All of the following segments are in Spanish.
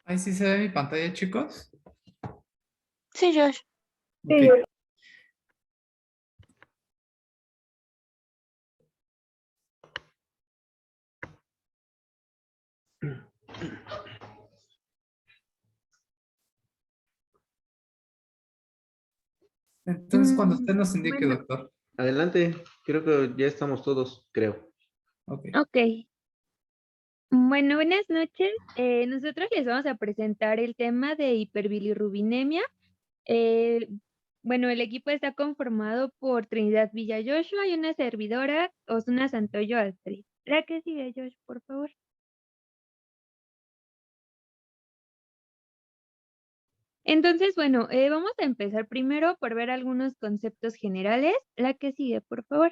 Ahí sí se ve mi pantalla, chicos. Sí, Josh. Ok. Entonces, cuando usted nos indique, Bueno, doctor. Adelante, creo que ya estamos todos, creo. Ok. ok. Bueno, buenas noches. Nosotros les vamos a presentar el tema de hiperbilirrubinemia. Eh, bueno, el equipo está conformado por Trinidad Villa Joshua y una servidora, Osuna Santoyo Astrid. La que sigue, Josh, por favor. Entonces, bueno, vamos a empezar primero por ver algunos conceptos generales. La que sigue, por favor.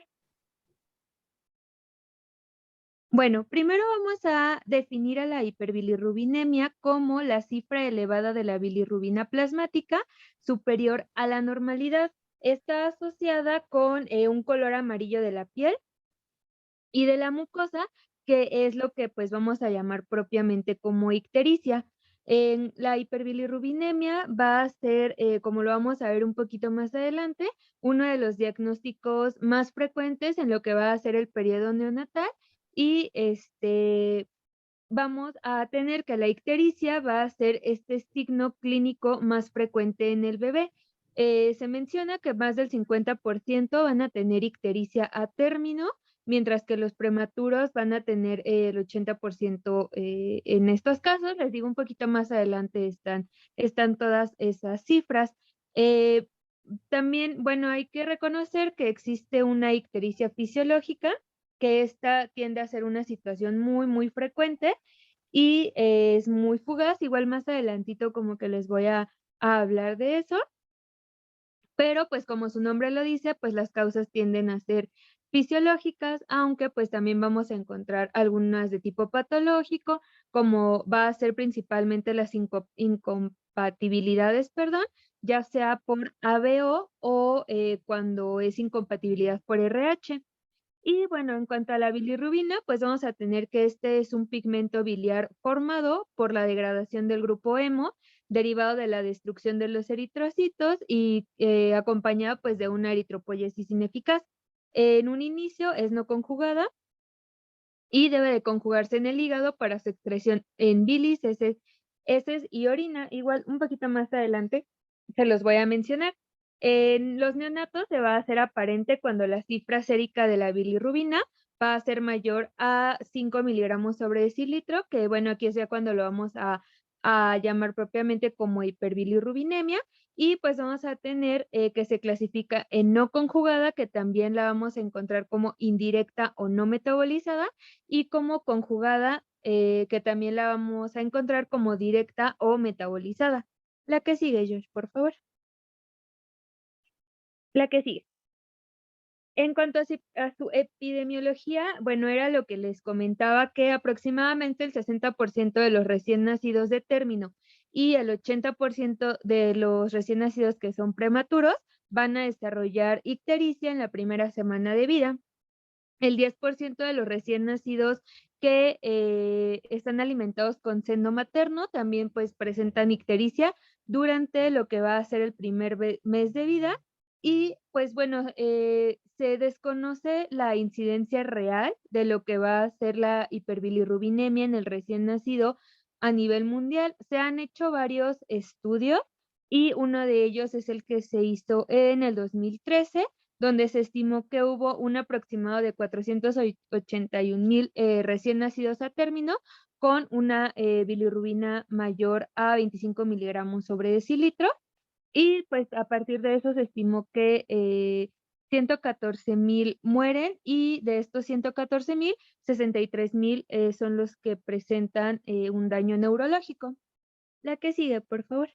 Bueno, primero vamos a definir a la hiperbilirrubinemia como la cifra elevada de la bilirrubina plasmática superior a la normalidad. Está asociada con un color amarillo de la piel y de la mucosa, que es lo que pues vamos a llamar propiamente como ictericia. En la hiperbilirrubinemia va a ser, como lo vamos a ver un poquito más adelante, uno de los diagnósticos más frecuentes en lo que va a ser el periodo neonatal y vamos a tener que la ictericia va a ser este signo clínico más frecuente en el bebé. Se menciona que más del 50% van a tener ictericia a término, mientras que los prematuros van a tener el 80% en estos casos. Les digo un poquito más adelante están todas esas cifras. Eh, También, bueno, hay que reconocer que existe una ictericia fisiológica, que esta tiende a ser una situación muy, muy frecuente y es muy fugaz. Igual más adelantito como que les voy a hablar de eso, pero pues como su nombre lo dice, pues las causas tienden a ser fisiológicas, aunque pues también vamos a encontrar algunas de tipo patológico, como va a ser principalmente las incompatibilidades, perdón, ya sea por ABO o cuando es incompatibilidad por RH. Y bueno, en cuanto a la bilirrubina, pues vamos a tener que este es un pigmento biliar formado por la degradación del grupo hemo, derivado de la destrucción de los eritrocitos y acompañado pues de una eritropoyesis ineficaz. En un inicio es no conjugada y debe de conjugarse en el hígado para su excreción en bilis, heces y orina. Igual un poquito más adelante se los voy a mencionar. En los neonatos se va a hacer aparente cuando la cifra sérica de la bilirrubina va a ser mayor a 5 miligramos sobre decilitro, que bueno, aquí es ya cuando lo vamos a llamar propiamente como hiperbilirrubinemia, y pues vamos a tener que se clasifica en no conjugada, que también la vamos a encontrar como indirecta o no metabolizada, y como conjugada, que también la vamos a encontrar como directa o metabolizada. La que sigue, Josh, por favor. La que sigue. En cuanto a su epidemiología, bueno, era lo que les comentaba, que aproximadamente el 60% de los recién nacidos de término y el 80% de los recién nacidos que son prematuros van a desarrollar ictericia en la primera semana de vida. El 10% de los recién nacidos que están alimentados con seno materno también pues presentan ictericia durante lo que va a ser el primer mes de vida. Y pues bueno, se desconoce la incidencia real de lo que va a ser la hiperbilirrubinemia en el recién nacido a nivel mundial. Se han hecho varios estudios y uno de ellos es el que se hizo en el 2013, donde se estimó que hubo un aproximado de 481,000 recién nacidos a término con una bilirrubina mayor a 25 miligramos sobre decilitro. Y pues a partir de eso se estimó que 114,000 mueren, y de estos 114,000, 63,000 son los que presentan un daño neurológico. La que sigue, por favor.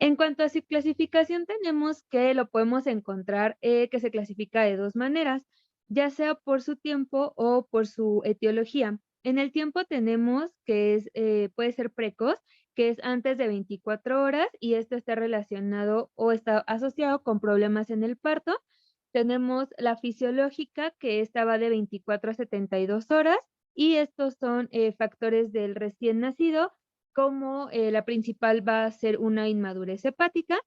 En cuanto a su clasificación, tenemos que lo podemos encontrar que se clasifica de dos maneras, ya sea por su tiempo o por su etiología. En el tiempo tenemos que puede ser precoz, que es antes de 24 horas, y esto está relacionado o está asociado con problemas en el parto. Tenemos la fisiológica, que esta va de 24 a 72 horas, y estos son factores del recién nacido, como la principal va a ser una inmadurez hepática,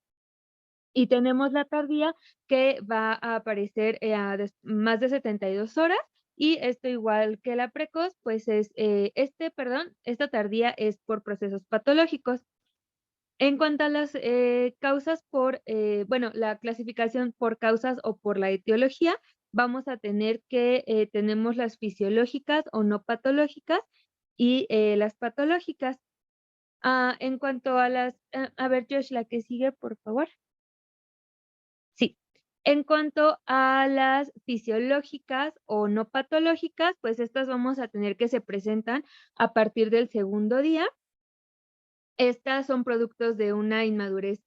y tenemos la tardía que va a aparecer a más de 72 horas, y esto igual que la precoz, pues es, esta tardía es por procesos patológicos. En cuanto a las causas bueno, la clasificación por causas o por la etiología, vamos a tener que tenemos las fisiológicas o no patológicas y las patológicas. En cuanto a las, a ver, Josh, la que sigue, por favor. Sí. En cuanto a las fisiológicas o no patológicas, pues estas vamos a tener que se presentan a partir del segundo día. Estas son productos de una inmadurez,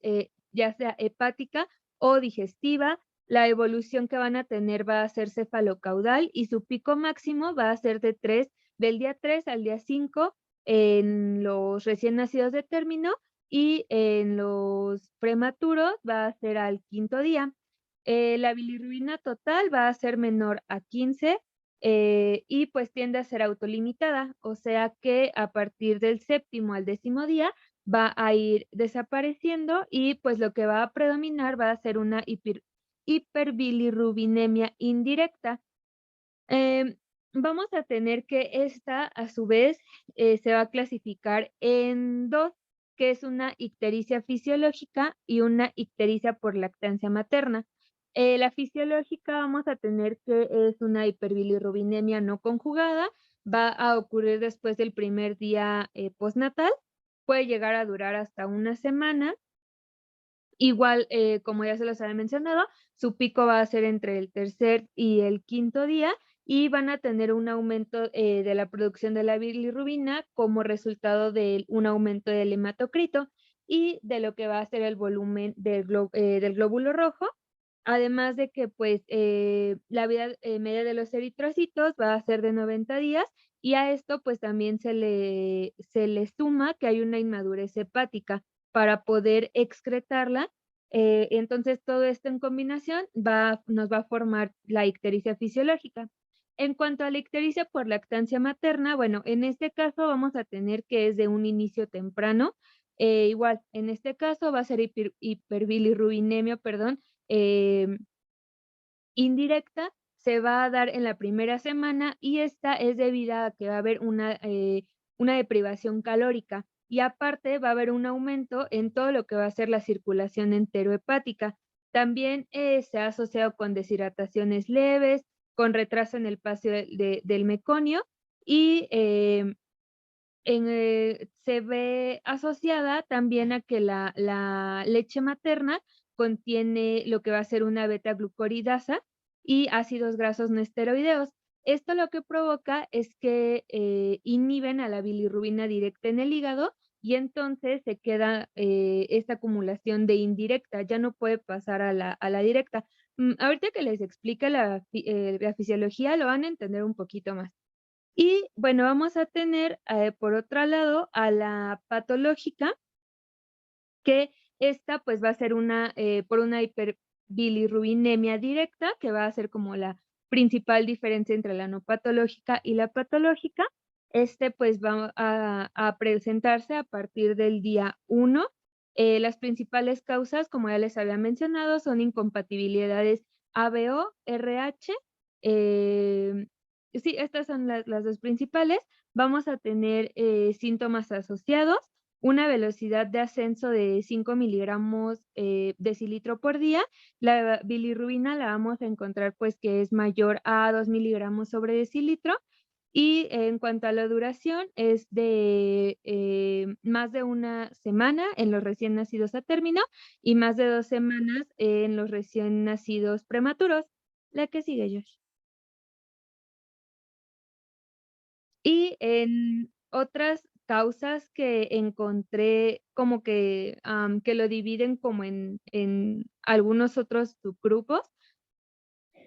ya sea hepática o digestiva. La evolución que van a tener va a ser cefalocaudal y su pico máximo va a ser del día 3 al día 5 en los recién nacidos de término, y en los prematuros va a ser al quinto día. La bilirrubina total va a ser menor a 15, y pues tiende a ser autolimitada, o sea que a partir del séptimo al décimo día va a ir desapareciendo, y pues lo que va a predominar va a ser una hiperbilirrubinemia indirecta. Em, Vamos a tener que esta, a su vez, se va a clasificar en dos, que es una ictericia fisiológica y una ictericia por lactancia materna. La fisiológica vamos a tener que es una hiperbilirrubinemia no conjugada, va a ocurrir después del primer día postnatal, puede llegar a durar hasta una semana. Igual, como ya se los había mencionado, su pico va a ser entre el tercer y el quinto día, y van a tener un aumento de la producción de la bilirrubina como resultado de un aumento del hematocrito y de lo que va a ser el volumen del glóbulo rojo. Además de que, pues, la vida media de los eritrocitos va a ser de 90 días, y a esto, pues, también se le suma que hay una inmadurez hepática para poder excretarla. Entonces, todo esto en combinación nos va a formar la ictericia fisiológica. En cuanto a la ictericia por lactancia materna, bueno, en este caso vamos a tener que es de un inicio temprano. Igual, en este caso va a ser hiperbilirrubinemia, perdón, em, indirecta, se va a dar en la primera semana, y esta es debida a que va a haber una deprivación calórica, y aparte va a haber un aumento en todo lo que va a ser la circulación enterohepática. También se ha asociado con deshidrataciones leves, con retraso en el paso del meconio, y se ve asociada también a que la leche materna contiene lo que va a ser una beta-glucuridasa y ácidos grasos no esteroideos. Esto lo que provoca es que inhiben a la bilirrubina directa en el hígado, y entonces se queda esta acumulación de indirecta, ya no puede pasar a la directa. Ahorita que les explique la fisiología lo van a entender un poquito más. Y bueno, vamos a tener, por otro lado, a la patológica, que esta pues va a ser por una hiperbilirrubinemia directa, que va a ser como la principal diferencia entre la no patológica y la patológica. Pues va a presentarse a partir del día 1. Las principales causas, como ya les había mencionado, son incompatibilidades ABO, RH. Sí, estas son las dos principales. Vamos a tener síntomas asociados, una velocidad de ascenso de 5 miligramos decilitro por día. La bilirrubina la vamos a encontrar pues que es mayor a 2 miligramos sobre decilitro. Y en cuanto a la duración, es de más de una semana en los recién nacidos a término y más de 2 semanas en los recién nacidos prematuros. La que sigue, Josh. Y en otras causas que encontré como que lo dividen como en algunos otros subgrupos,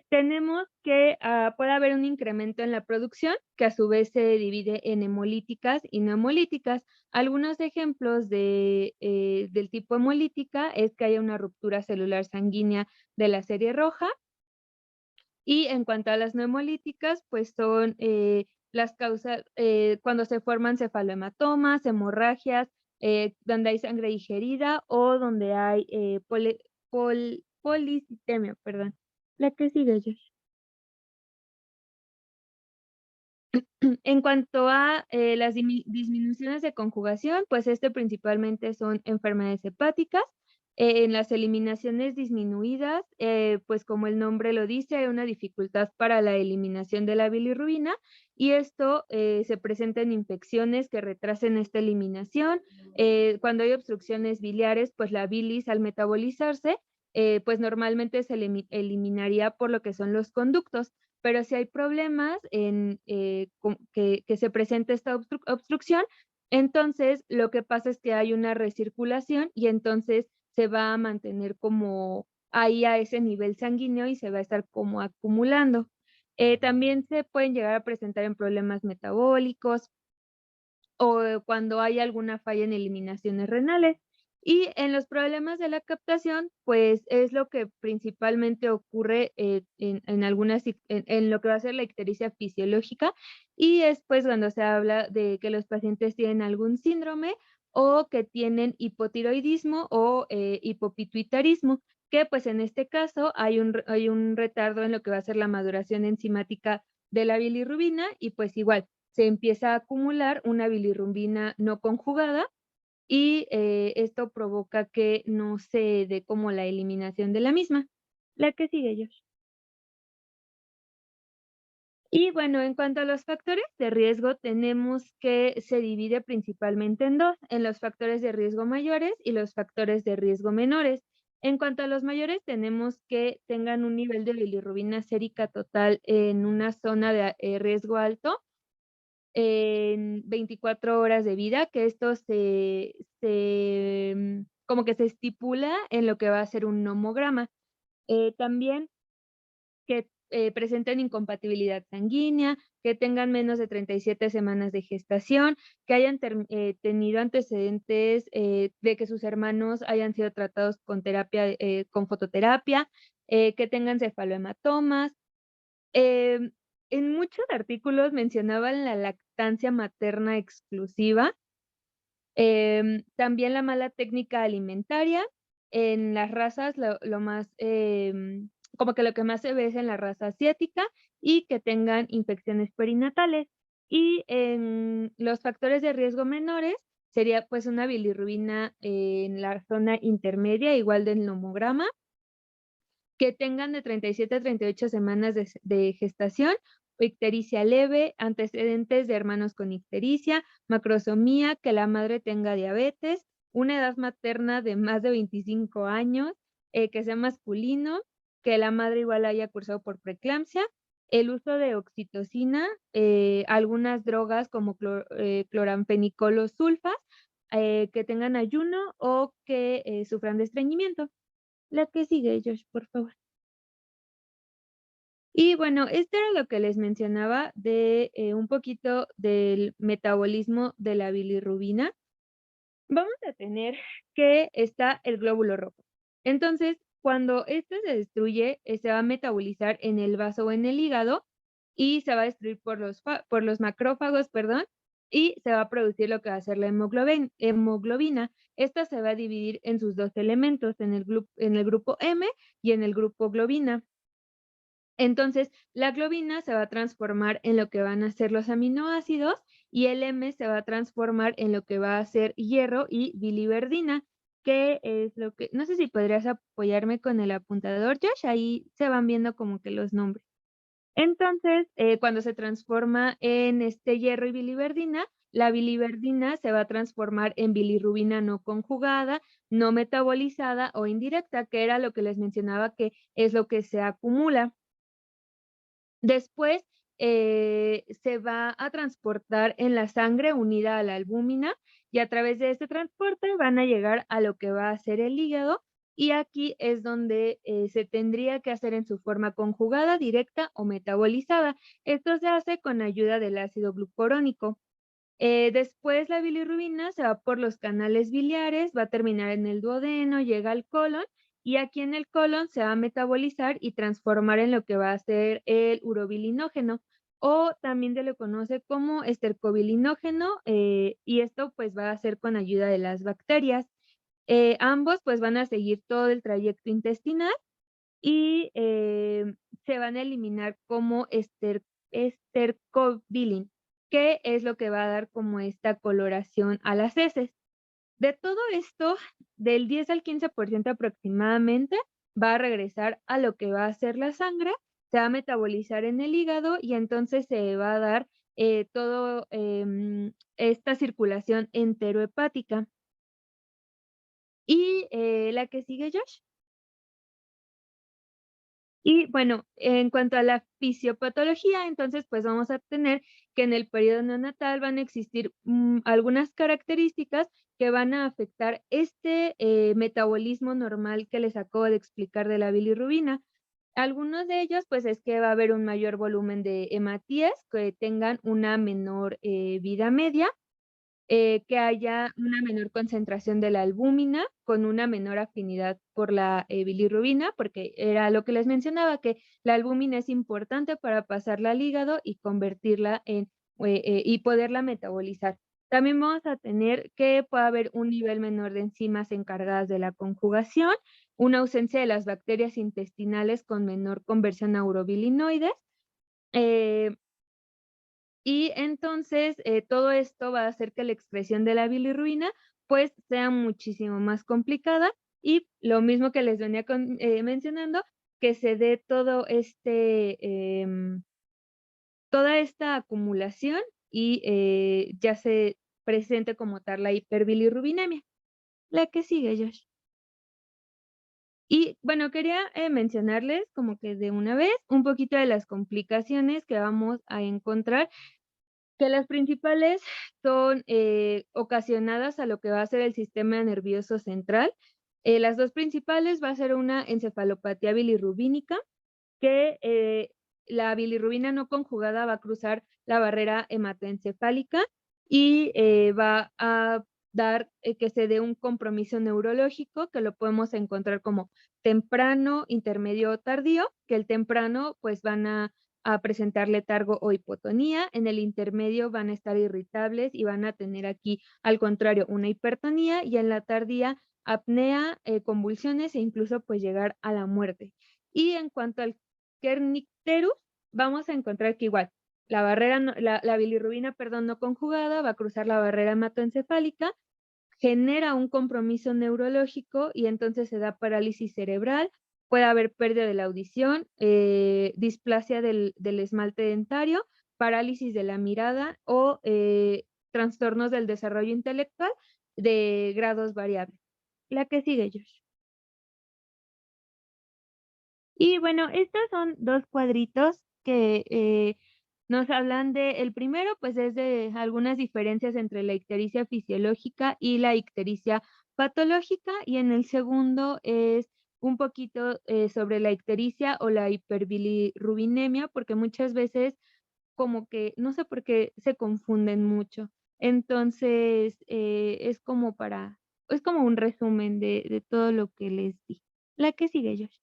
tenemos que puede haber un incremento en la producción, que a su vez se divide en hemolíticas y no hemolíticas. Algunos ejemplos del tipo hemolítica es que haya una ruptura celular sanguínea de la serie roja. Y en cuanto a las no hemolíticas, pues son las causas, cuando se forman cefalohematomas, hemorragias, donde hay sangre digerida o donde hay policitemia, perdón. La que sigue, Josh. En cuanto a las disminuciones de conjugación, pues principalmente son enfermedades hepáticas. En las eliminaciones disminuidas, pues como el nombre lo dice, hay una dificultad para la eliminación de la bilirrubina y esto se presenta en infecciones que retrasen esta eliminación. Cuando hay obstrucciones biliares, pues la bilis al metabolizarse, pues normalmente se eliminaría por lo que son los conductos. Pero si hay problemas en que se presente esta obstrucción, entonces lo que pasa es que hay una recirculación y entonces se va a mantener como ahí a ese nivel sanguíneo y se va a estar como acumulando. También se pueden llegar a presentar en problemas metabólicos o cuando hay alguna falla en eliminaciones renales. Y en los problemas de la captación, pues es lo que principalmente ocurre en algunas, en lo que va a ser la ictericia fisiológica, y es pues cuando se habla de que los pacientes tienen algún síndrome o que tienen hipotiroidismo o hipopituitarismo, que pues en este caso hay un retardo en lo que va a ser la maduración enzimática de la bilirrubina y pues igual se empieza a acumular una bilirrubina no conjugada y esto provoca que no se dé como la eliminación de la misma. La que sigue, Josh. Y bueno, en cuanto a los factores de riesgo, tenemos que se divide principalmente en dos, en los factores de riesgo mayores y los factores de riesgo menores. En cuanto a los mayores, tenemos que tengan un nivel de bilirrubina sérica total en una zona de riesgo alto en 24 horas de vida, que esto como que se estipula en lo que va a ser un nomograma. También que presenten incompatibilidad sanguínea, que tengan menos de 37 semanas de gestación, que hayan tenido antecedentes de que sus hermanos hayan sido tratados con terapia, con fototerapia, que tengan cefalohematomas. En muchos artículos mencionaban la lactancia materna exclusiva, también la mala técnica alimentaria. En las razas lo más, como que lo que más se ve es en la raza asiática y que tengan infecciones perinatales. Y en los factores de riesgo menores sería pues una bilirrubina en la zona intermedia, igual del nomograma, que tengan de 37 a 38 semanas de gestación, o ictericia leve, antecedentes de hermanos con ictericia, macrosomía, que la madre tenga diabetes, una edad materna de más de 25 años, que sea masculino, que la madre igual haya cursado por preeclampsia, el uso de oxitocina, algunas drogas como cloranfenicol o sulfas, que tengan ayuno o que sufran de estreñimiento. La que sigue, Josh, por favor. Y bueno, esto era lo que les mencionaba de un poquito del metabolismo de la bilirrubina. Vamos a tener que está el glóbulo rojo. Entonces, cuando este se destruye, se va a metabolizar en el vaso o en el hígado y se va a destruir por los macrófagos, perdón, y se va a producir lo que va a ser la hemoglobina. Esta se va a dividir en sus dos elementos, en el grupo M y en el grupo globina. Entonces, la globina se va a transformar en lo que van a ser los aminoácidos y el M se va a transformar en lo que va a ser hierro y biliverdina, que es lo que, no sé si podrías apoyarme con el apuntador, Josh, ahí se van viendo como que los nombres. Entonces, cuando se transforma en este hierro y biliverdina, la biliverdina se va a transformar en bilirrubina no conjugada, no metabolizada o indirecta, que era lo que les mencionaba que es lo que se acumula. Después, se va a transportar en la sangre unida a la albúmina y a través de este transporte van a llegar a lo que va a ser el hígado y aquí es donde se tendría que hacer en su forma conjugada, directa o metabolizada. Esto se hace con ayuda del ácido glucurónico. Después la bilirrubina se va por los canales biliares, va a terminar en el duodeno, llega al colon y aquí en el colon se va a metabolizar y transformar en lo que va a ser el urobilinógeno, o también se le conoce como estercobilinógeno, y esto pues va a ser con ayuda de las bacterias. Ambos pues van a seguir todo el trayecto intestinal y se van a eliminar como estercobilin, que es lo que va a dar como esta coloración a las heces. De todo esto, del 10 al 15% aproximadamente va a regresar a lo que va a ser la sangre, se va a metabolizar en el hígado y entonces se va a dar todo esta circulación enterohepática. Y la que sigue, Josh. Y bueno, en cuanto a la fisiopatología, entonces, pues vamos a tener que en el periodo neonatal van a existir algunas características que van a afectar este metabolismo normal que les acabo de explicar de la bilirrubina. Algunos de ellos, pues es que va a haber un mayor volumen de hematíes que tengan una menor vida media, que haya una menor concentración de la albúmina con una menor afinidad por la bilirrubina, porque era lo que les mencionaba, que la albúmina es importante para pasarla al hígado y convertirla y poderla metabolizar. También vamos a tener que puede haber un nivel menor de enzimas encargadas de la conjugación, una ausencia de las bacterias intestinales con menor conversión a urobilinoides, eh, y entonces, todo esto va a hacer que la expresión de la bilirrubina, pues, sea muchísimo más complicada, y lo mismo que les venía mencionando, que se dé todo toda esta acumulación y, ya se presente como tal la hiperbilirrubinemia. La que sigue, Josh. Y bueno, quería, mencionarles como que de una vez un poquito de las complicaciones que vamos a encontrar, que las principales son, ocasionadas a lo que va a ser el sistema nervioso central. Las 2 principales va a ser una encefalopatía bilirrubínica, que, la bilirrubina no conjugada va a cruzar la barrera hematoencefálica y, va a dar, que se dé un compromiso neurológico, que lo podemos encontrar como temprano, intermedio o tardío, que el temprano, pues, van a presentar letargo o hipotonía, en el intermedio van a estar irritables y van a tener aquí, al contrario, una hipertonía, y en la tardía, apnea, convulsiones e incluso, pues, llegar a la muerte. Y en cuanto al Kernicterus, vamos a encontrar que igual, la barrera la bilirrubina, perdón, no conjugada va a cruzar la barrera hematoencefálica, genera un compromiso neurológico y entonces se da parálisis cerebral, puede haber pérdida de la audición, displasia del esmalte dentario, parálisis de la mirada o trastornos del desarrollo intelectual de grados variables. La que sigue, Josh. Y bueno, estos son 2 cuadritos que, nos hablan de el primero, pues, es de algunas diferencias entre la ictericia fisiológica y la ictericia patológica, y en el segundo es un poquito, sobre la ictericia o la hiperbilirrubinemia, porque muchas veces como que no sé por qué se confunden mucho. Entonces, es como un resumen de todo lo que les di. La que sigue, Josh.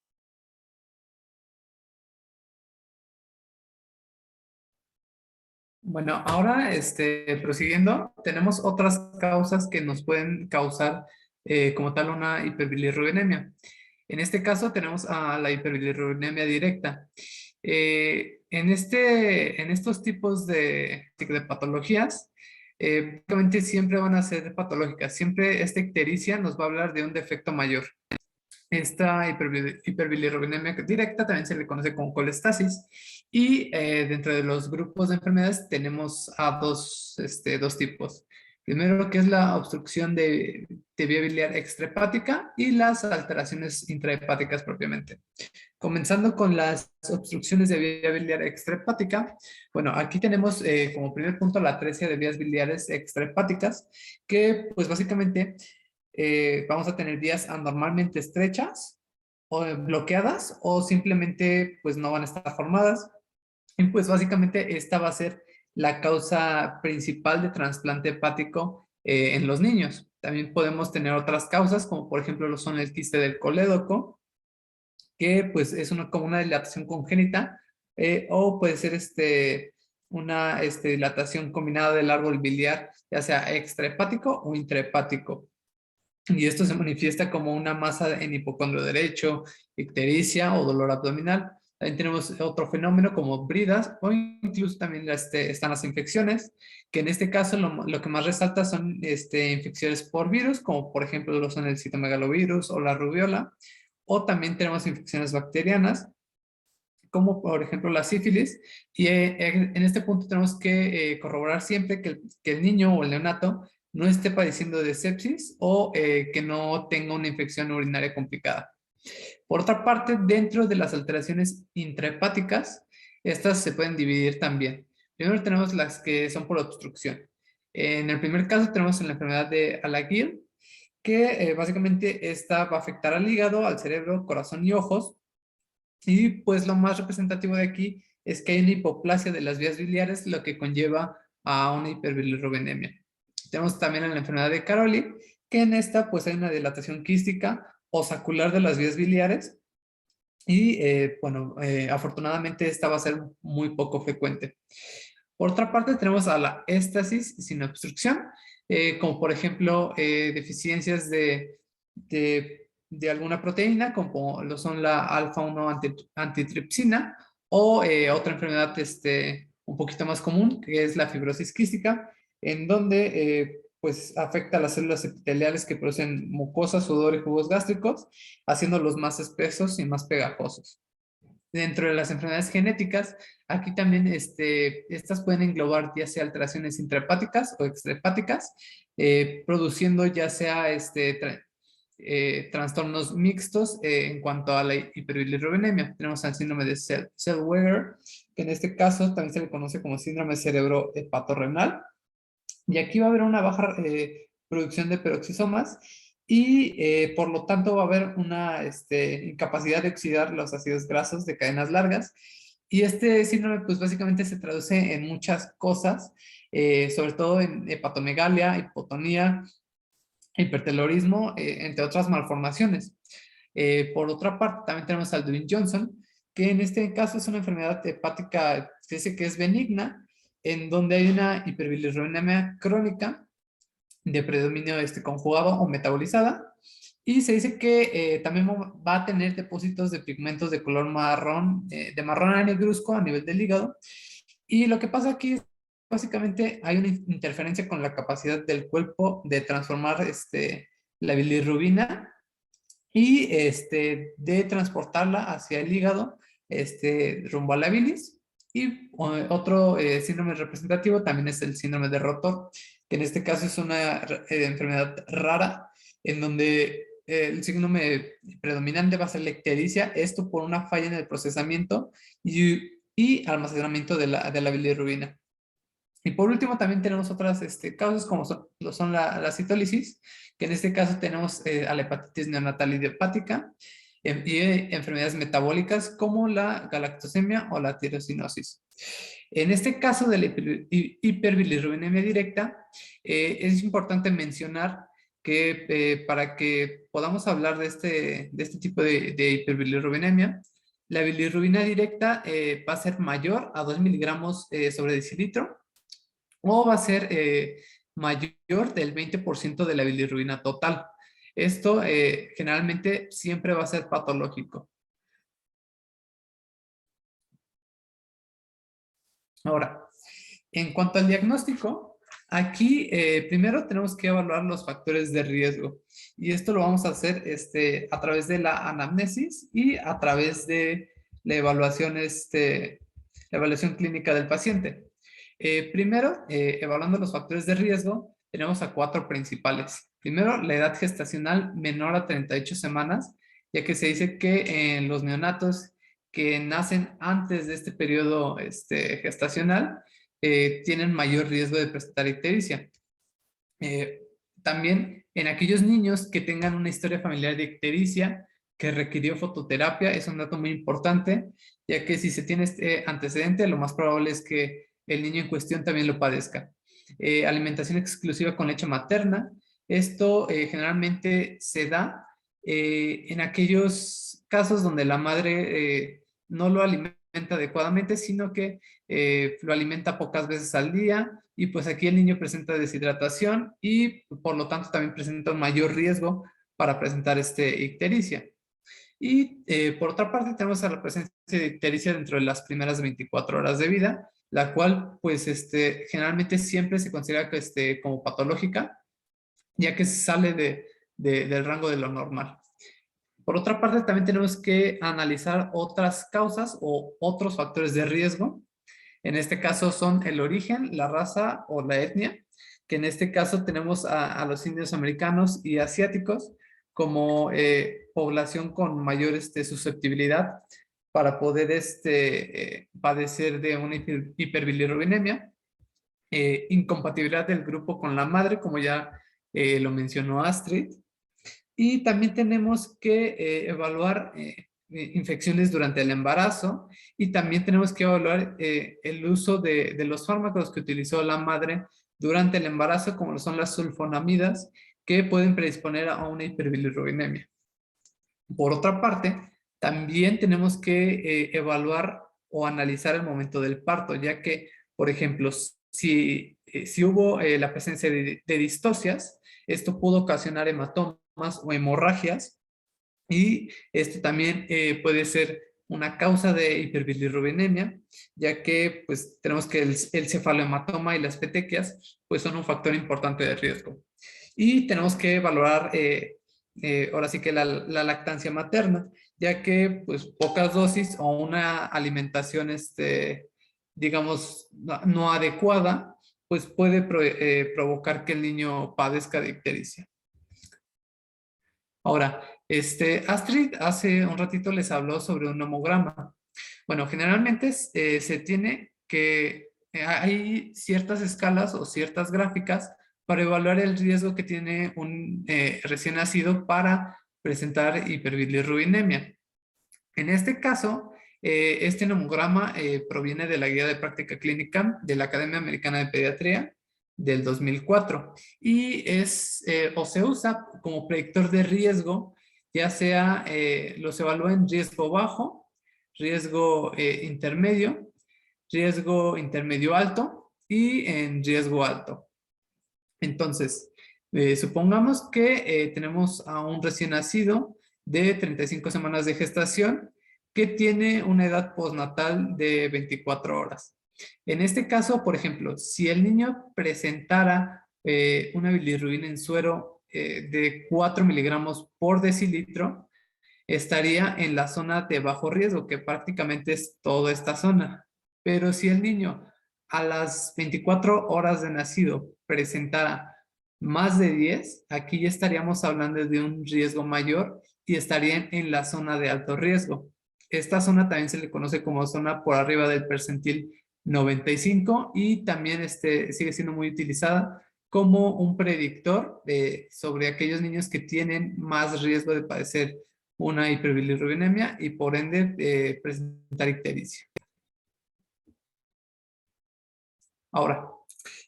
Bueno, ahora, prosiguiendo, tenemos otras causas que nos pueden causar como tal una hiperbilirrubinemia. En este caso tenemos a la hiperbilirrubinemia directa. En estos tipos de patologías, prácticamente siempre van a ser patológicas. Siempre esta ictericia nos va a hablar de un defecto mayor. Esta hiperbilirrubinemia directa también se le conoce como colestasis. Y dentro de los grupos de enfermedades tenemos a dos tipos. Primero, que es la obstrucción de vía biliar extrahepática y las alteraciones intrahepáticas propiamente. Comenzando con las obstrucciones de vía biliar extrahepática, bueno, aquí tenemos como primer punto la atresia de vías biliares extrahepáticas, que pues básicamente vamos a tener vías anormalmente estrechas o bloqueadas o simplemente pues no van a estar formadas. Y pues básicamente esta va a ser la causa principal de trasplante hepático en los niños. También podemos tener otras causas, como por ejemplo lo son el quiste del colédoco, que pues es como una dilatación congénita, o puede ser una dilatación combinada del árbol biliar, ya sea extrahepático o intrahepático. Y esto se manifiesta como una masa en hipocondrio derecho, ictericia o dolor abdominal. También tenemos otro fenómeno como bridas o incluso también están las infecciones, que en este caso lo que más resalta son infecciones por virus, como por ejemplo lo son el citomegalovirus o la rubiola, o también tenemos infecciones bacterianas, como por ejemplo la sífilis, y en este punto tenemos que corroborar siempre que el niño o el neonato no esté padeciendo de sepsis o que no tenga una infección urinaria complicada. Por otra parte, dentro de las alteraciones intrahepáticas, estas se pueden dividir también. Primero tenemos las que son por obstrucción. En el primer caso tenemos la enfermedad de Alaguir, que básicamente esta va a afectar al hígado, al cerebro, corazón y ojos. Y pues lo más representativo de aquí es que hay una hipoplasia de las vías biliares, lo que conlleva a una hiperbilirrubinemia. Tenemos también la enfermedad de Caroli, que en esta pues hay una dilatación quística o sacular de las vías biliares y bueno, afortunadamente esta va a ser muy poco frecuente. Por otra parte tenemos a la éstasis sin obstrucción, como por ejemplo deficiencias de alguna proteína, como lo son la alfa-1 antitripsina, o otra enfermedad un poquito más común, que es la fibrosis quística, en donde pues afecta a las células epiteliales que producen mucosa, sudor y jugos gástricos, haciéndolos más espesos y más pegajosos. Dentro de las enfermedades genéticas, aquí también estas pueden englobar ya sea alteraciones intrahepáticas o extrahepáticas, produciendo ya sea trastornos mixtos en cuanto a la hiperbilirrubinemia. Tenemos el síndrome de Zellweger, que en este caso también se le conoce como síndrome cerebro-hepatorrenal. Y aquí va a haber una baja producción de peroxisomas y por lo tanto va a haber una incapacidad de oxidar los ácidos grasos de cadenas largas. Y este síndrome pues básicamente se traduce en muchas cosas, sobre todo en hepatomegalia, hipotonía, hipertelorismo, entre otras malformaciones. Por otra parte, también tenemos al Dewey-Johnson, que en este caso es una enfermedad hepática que dice que es benigna, en donde hay una hiperbilirrubinemia crónica de predominio conjugado o metabolizada, y se dice que también va a tener depósitos de pigmentos de color marrón, de marrón a negruzco a nivel del hígado, y lo que pasa aquí es básicamente hay una interferencia con la capacidad del cuerpo de transformar la bilirrubina y de transportarla hacia el hígado, rumbo a la bilis. Y otro síndrome representativo también es el síndrome de Rotor, que en este caso es una enfermedad rara, en donde el síndrome predominante va a ser la ictericia, esto por una falla en el procesamiento y almacenamiento de la bilirrubina. Y por último también tenemos otras causas como son la citólisis, que en este caso tenemos a la hepatitis neonatal idiopática y enfermedades metabólicas como la galactosemia o la tirosinosis. En este caso de la hiperbilirrubinemia directa, es importante mencionar que para que podamos hablar de este tipo de hiperbilirrubinemia, la bilirrubina directa va a ser mayor a 2 miligramos sobre decilitro, o va a ser mayor del 20% de la bilirrubina total. Esto generalmente siempre va a ser patológico. Ahora, en cuanto al diagnóstico, aquí primero tenemos que evaluar los factores de riesgo, y esto lo vamos a hacer a través de la anamnesis y a través de la evaluación clínica del paciente. Primero, evaluando los factores de riesgo, tenemos a 4 principales. Primero, la edad gestacional menor a 38 semanas, ya que se dice que en los neonatos que nacen antes de este periodo gestacional tienen mayor riesgo de presentar ictericia. También en aquellos niños que tengan una historia familiar de ictericia que requirió fototerapia, es un dato muy importante, ya que si se tiene este antecedente, lo más probable es que el niño en cuestión también lo padezca. Alimentación exclusiva con leche materna. Esto generalmente se da en aquellos casos donde la madre no lo alimenta adecuadamente, sino que lo alimenta pocas veces al día, y pues aquí el niño presenta deshidratación y por lo tanto también presenta un mayor riesgo para presentar ictericia. Y por otra parte tenemos a la presencia de ictericia dentro de las primeras 24 horas de vida, la cual pues generalmente siempre se considera que, como patológica, ya que sale del rango de lo normal. Por otra parte, también tenemos que analizar otras causas o otros factores de riesgo. En este caso son el origen, la raza o la etnia, que en este caso tenemos a los indios americanos y asiáticos como población con mayor susceptibilidad para poder padecer de una hiperbilirrubinemia, incompatibilidad del grupo con la madre, como ya lo mencionó Astrid, y también tenemos que evaluar infecciones durante el embarazo, y también tenemos que evaluar el uso de los fármacos que utilizó la madre durante el embarazo, como son las sulfonamidas, que pueden predisponer a una hiperbilirrubinemia. Por otra parte, también tenemos que evaluar o analizar el momento del parto, ya que, por ejemplo, si hubo la presencia de distocias, esto pudo ocasionar hematomas o hemorragias, y esto también puede ser una causa de hiperbilirrubinemia, ya que pues tenemos que el cefalohematoma y las petequias pues son un factor importante de riesgo. Y tenemos que valorar ahora sí que la lactancia materna, ya que pues pocas dosis o una alimentación digamos no adecuada pues puede provocar que el niño padezca de ictericia. Ahora, Astrid hace un ratito les habló sobre un nomograma. Bueno, generalmente se tiene que hay ciertas escalas o ciertas gráficas para evaluar el riesgo que tiene un recién nacido para presentar hiperbilirrubinemia. En este caso, este nomograma proviene de la guía de práctica clínica de la Academia Americana de Pediatría del 2004, y o se usa como predictor de riesgo, ya sea los evalúa en riesgo bajo, riesgo riesgo intermedio alto y en riesgo alto. Entonces, supongamos que tenemos a un recién nacido de 35 semanas de gestación que tiene una edad postnatal de 24 horas. En este caso, por ejemplo, si el niño presentara una bilirrubina en suero de 4 miligramos por decilitro, estaría en la zona de bajo riesgo, que prácticamente es toda esta zona. Pero si el niño a las 24 horas de nacido presentara más de 10, aquí ya estaríamos hablando de un riesgo mayor y estarían en la zona de alto riesgo. Esta zona también se le conoce como zona por arriba del percentil 95, y también sigue siendo muy utilizada como un predictor sobre aquellos niños que tienen más riesgo de padecer una hiperbilirrubinemia y por ende presentar ictericia. Ahora,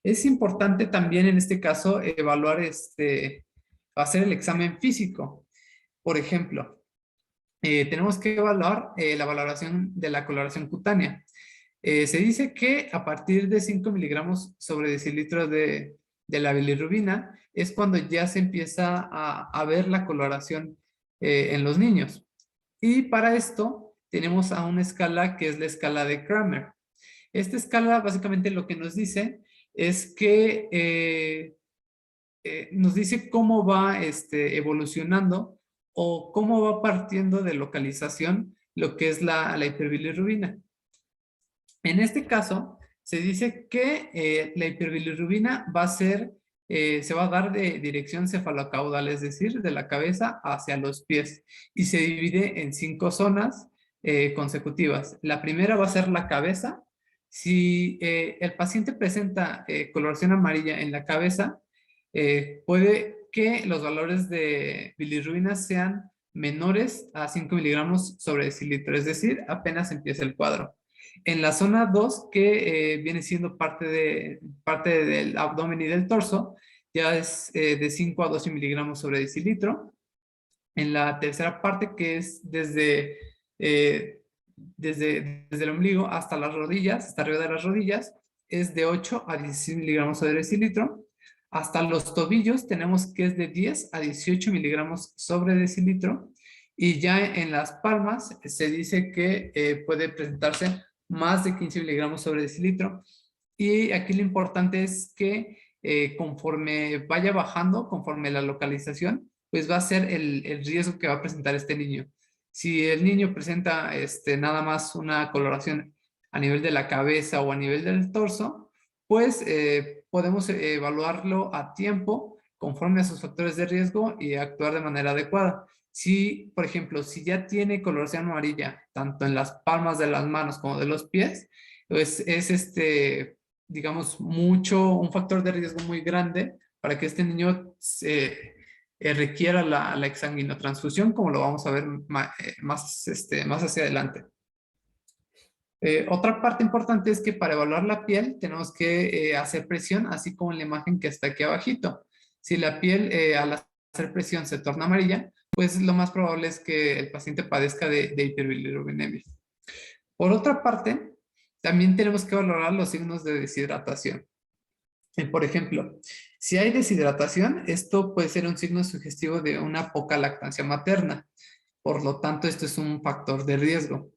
es importante también en este caso evaluar, hacer el examen físico. Por ejemplo, tenemos que evaluar la valoración de la coloración cutánea. Se dice que a partir de 5 miligramos sobre decilitro de la bilirrubina es cuando ya se empieza a ver la coloración en los niños. Y para esto tenemos a una escala que es la escala de Kramer. Esta escala básicamente lo que nos dice es que nos dice cómo va evolucionando o cómo va partiendo de localización lo que es la hiperbilirrubina. En este caso, se dice que la hiperbilirrubina se va a dar de dirección cefalocaudal, es decir, de la cabeza hacia los pies, y se divide en 5 zonas consecutivas. La primera va a ser la cabeza. Si el paciente presenta coloración amarilla en la cabeza, puede que los valores de bilirrubina sean menores a 5 miligramos sobre decilitro, es decir, apenas empieza el cuadro. En la zona 2, que viene siendo parte del abdomen y del torso, ya es de 5 a 12 miligramos sobre decilitro. En la tercera parte, que es desde desde el ombligo hasta las rodillas, hasta arriba de las rodillas, es de 8 a 16 miligramos sobre decilitro. Hasta los tobillos tenemos que es de 10 a 18 miligramos sobre decilitro. Y ya en las palmas se dice que puede presentarse más de 15 miligramos sobre decilitro. Y aquí lo importante es que conforme vaya bajando, conforme la localización, pues va a ser el riesgo que va a presentar este niño. Si el niño presenta nada más una coloración a nivel de la cabeza o a nivel del torso, pues podemos evaluarlo a tiempo conforme a sus factores de riesgo y actuar de manera adecuada. Si, por ejemplo, si ya tiene coloración amarilla, tanto en las palmas de las manos como de los pies, pues es digamos, un factor de riesgo muy grande para que este niño requiera la exsanguinotransfusión, como lo vamos a ver más hacia adelante. Otra parte importante es que para evaluar la piel tenemos que hacer presión, así como en la imagen que está aquí abajito. Si la piel al hacer presión se torna amarilla, pues lo más probable es que el paciente padezca de hiperbilirubinemia. Por otra parte, también tenemos que valorar los signos de deshidratación. Por ejemplo, si hay deshidratación, esto puede ser un signo sugestivo de una poca lactancia materna. Por lo tanto, esto es un factor de riesgo.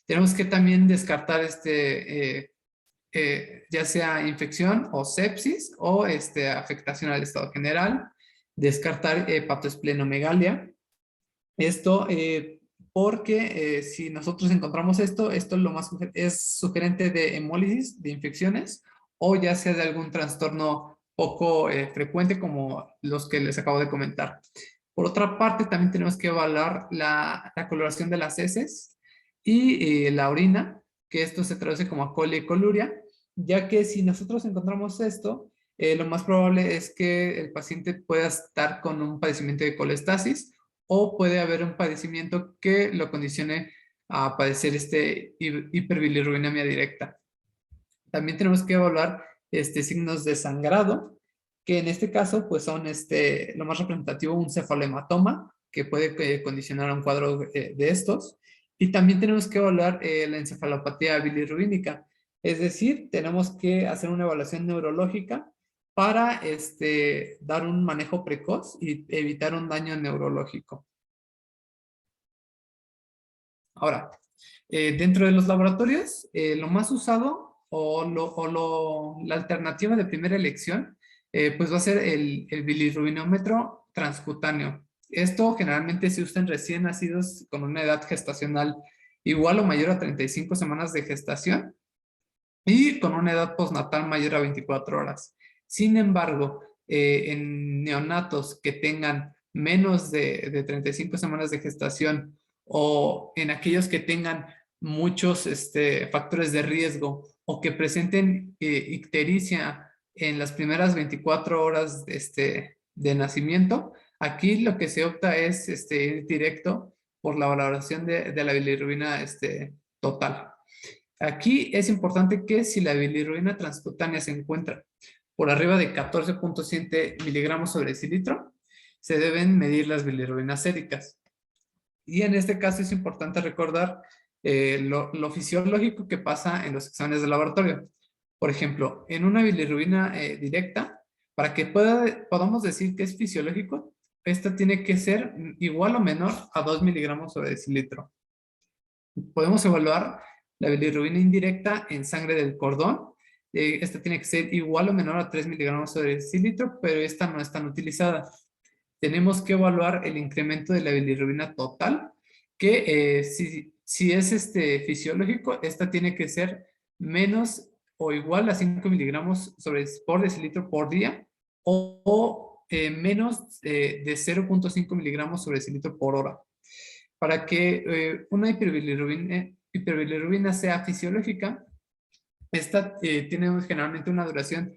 Tenemos que también descartar ya sea infección o sepsis o afectación al estado general. Descartar hepatoesplenomegalia. Esto porque si nosotros encontramos esto lo más es sugerente de hemólisis, de infecciones, o ya sea de algún trastorno poco frecuente como los que les acabo de comentar. Por otra parte, también tenemos que evaluar la coloración de las heces y la orina, que esto se traduce como colia y coluria, ya que si nosotros encontramos esto, lo más probable es que el paciente pueda estar con un padecimiento de colestasis, o puede haber un padecimiento que lo condicione a padecer hiperbilirubinemia directa. También tenemos que evaluar signos de sangrado, que en este caso pues son lo más representativo un cefalohematoma, que puede condicionar a un cuadro de estos. Y también tenemos que evaluar la encefalopatía bilirrubínica, es decir, tenemos que hacer una evaluación neurológica para dar un manejo precoz y evitar un daño neurológico. Ahora, dentro de los laboratorios, lo más usado la alternativa de primera elección, pues va a ser el bilirrubinómetro transcutáneo. Esto generalmente se usa en recién nacidos con una edad gestacional igual o mayor a 35 semanas de gestación y con una edad postnatal mayor a 24 horas. Sin embargo, en neonatos que tengan menos de 35 semanas de gestación o en aquellos que tengan muchos factores de riesgo o que presenten ictericia en las primeras 24 horas de nacimiento, aquí lo que se opta es ir directo por la valoración de la bilirrubina total. Aquí es importante que si la bilirrubina transcutánea se encuentra por arriba de 14.7 miligramos sobre decilitro, se deben medir las bilirrubinas séricas. Y en este caso es importante recordar lo fisiológico que pasa en los exámenes de laboratorio. Por ejemplo, en una bilirrubina directa, para que podamos decir que es fisiológico, esta tiene que ser igual o menor a 2 miligramos sobre decilitro. Podemos evaluar la bilirrubina indirecta en sangre del cordón. Esta tiene que ser igual o menor a 3 miligramos sobre decilitro, pero esta no es tan utilizada. Tenemos que evaluar el incremento de la bilirrubina total, que si es fisiológico, esta tiene que ser menos o igual a 5 miligramos por decilitro por día, o menos de 0.5 miligramos sobre decilitro por hora. Para que una hiperbilirrubina sea fisiológica, esta tiene generalmente una duración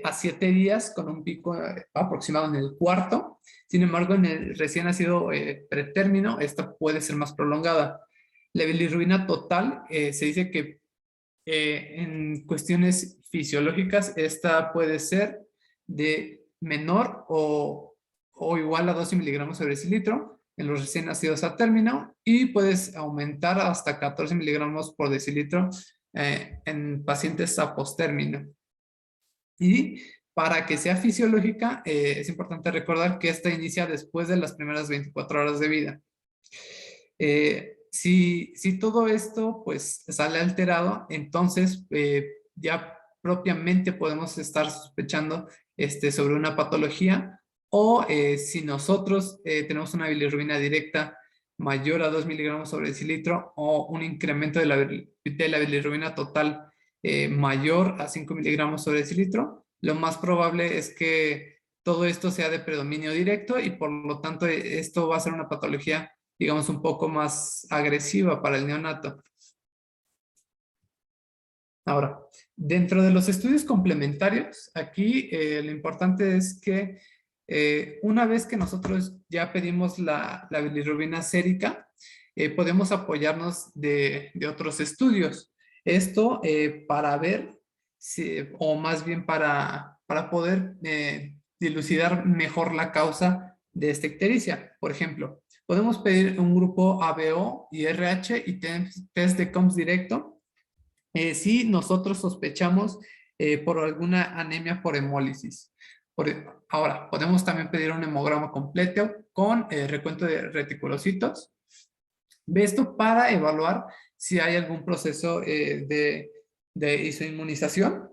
a 7 días con un pico aproximado en el cuarto. Sin embargo, en el recién nacido pretérmino, esta puede ser más prolongada. La bilirrubina total se dice que en cuestiones fisiológicas, esta puede ser de menor o igual a 12 miligramos sobre decilitro, en los recién nacidos a término y puedes aumentar hasta 14 miligramos por decilitro en pacientes a postérmino. Y para que sea fisiológica, es importante recordar que esta inicia después de las primeras 24 horas de vida. Si todo esto pues sale alterado, entonces ya propiamente podemos estar sospechando sobre una patología o si nosotros tenemos una bilirrubina directa mayor a 2 miligramos sobre decilitro o un incremento de la bilirrubina total mayor a 5 miligramos sobre decilitro, lo más probable es que todo esto sea de predominio directo y por lo tanto esto va a ser una patología, digamos, un poco más agresiva para el neonato. Ahora, dentro de los estudios complementarios, aquí lo importante es que una vez que nosotros ya pedimos la bilirrubina sérica, podemos apoyarnos de otros estudios. Esto para ver, o más bien para poder dilucidar mejor la causa de esta ictericia. Por ejemplo, podemos pedir un grupo ABO y RH y test de COMS directo si nosotros sospechamos por alguna anemia por hemólisis. Ahora, podemos también pedir un hemograma completo con recuento de reticulocitos. Esto para evaluar si hay algún proceso de isoinmunización.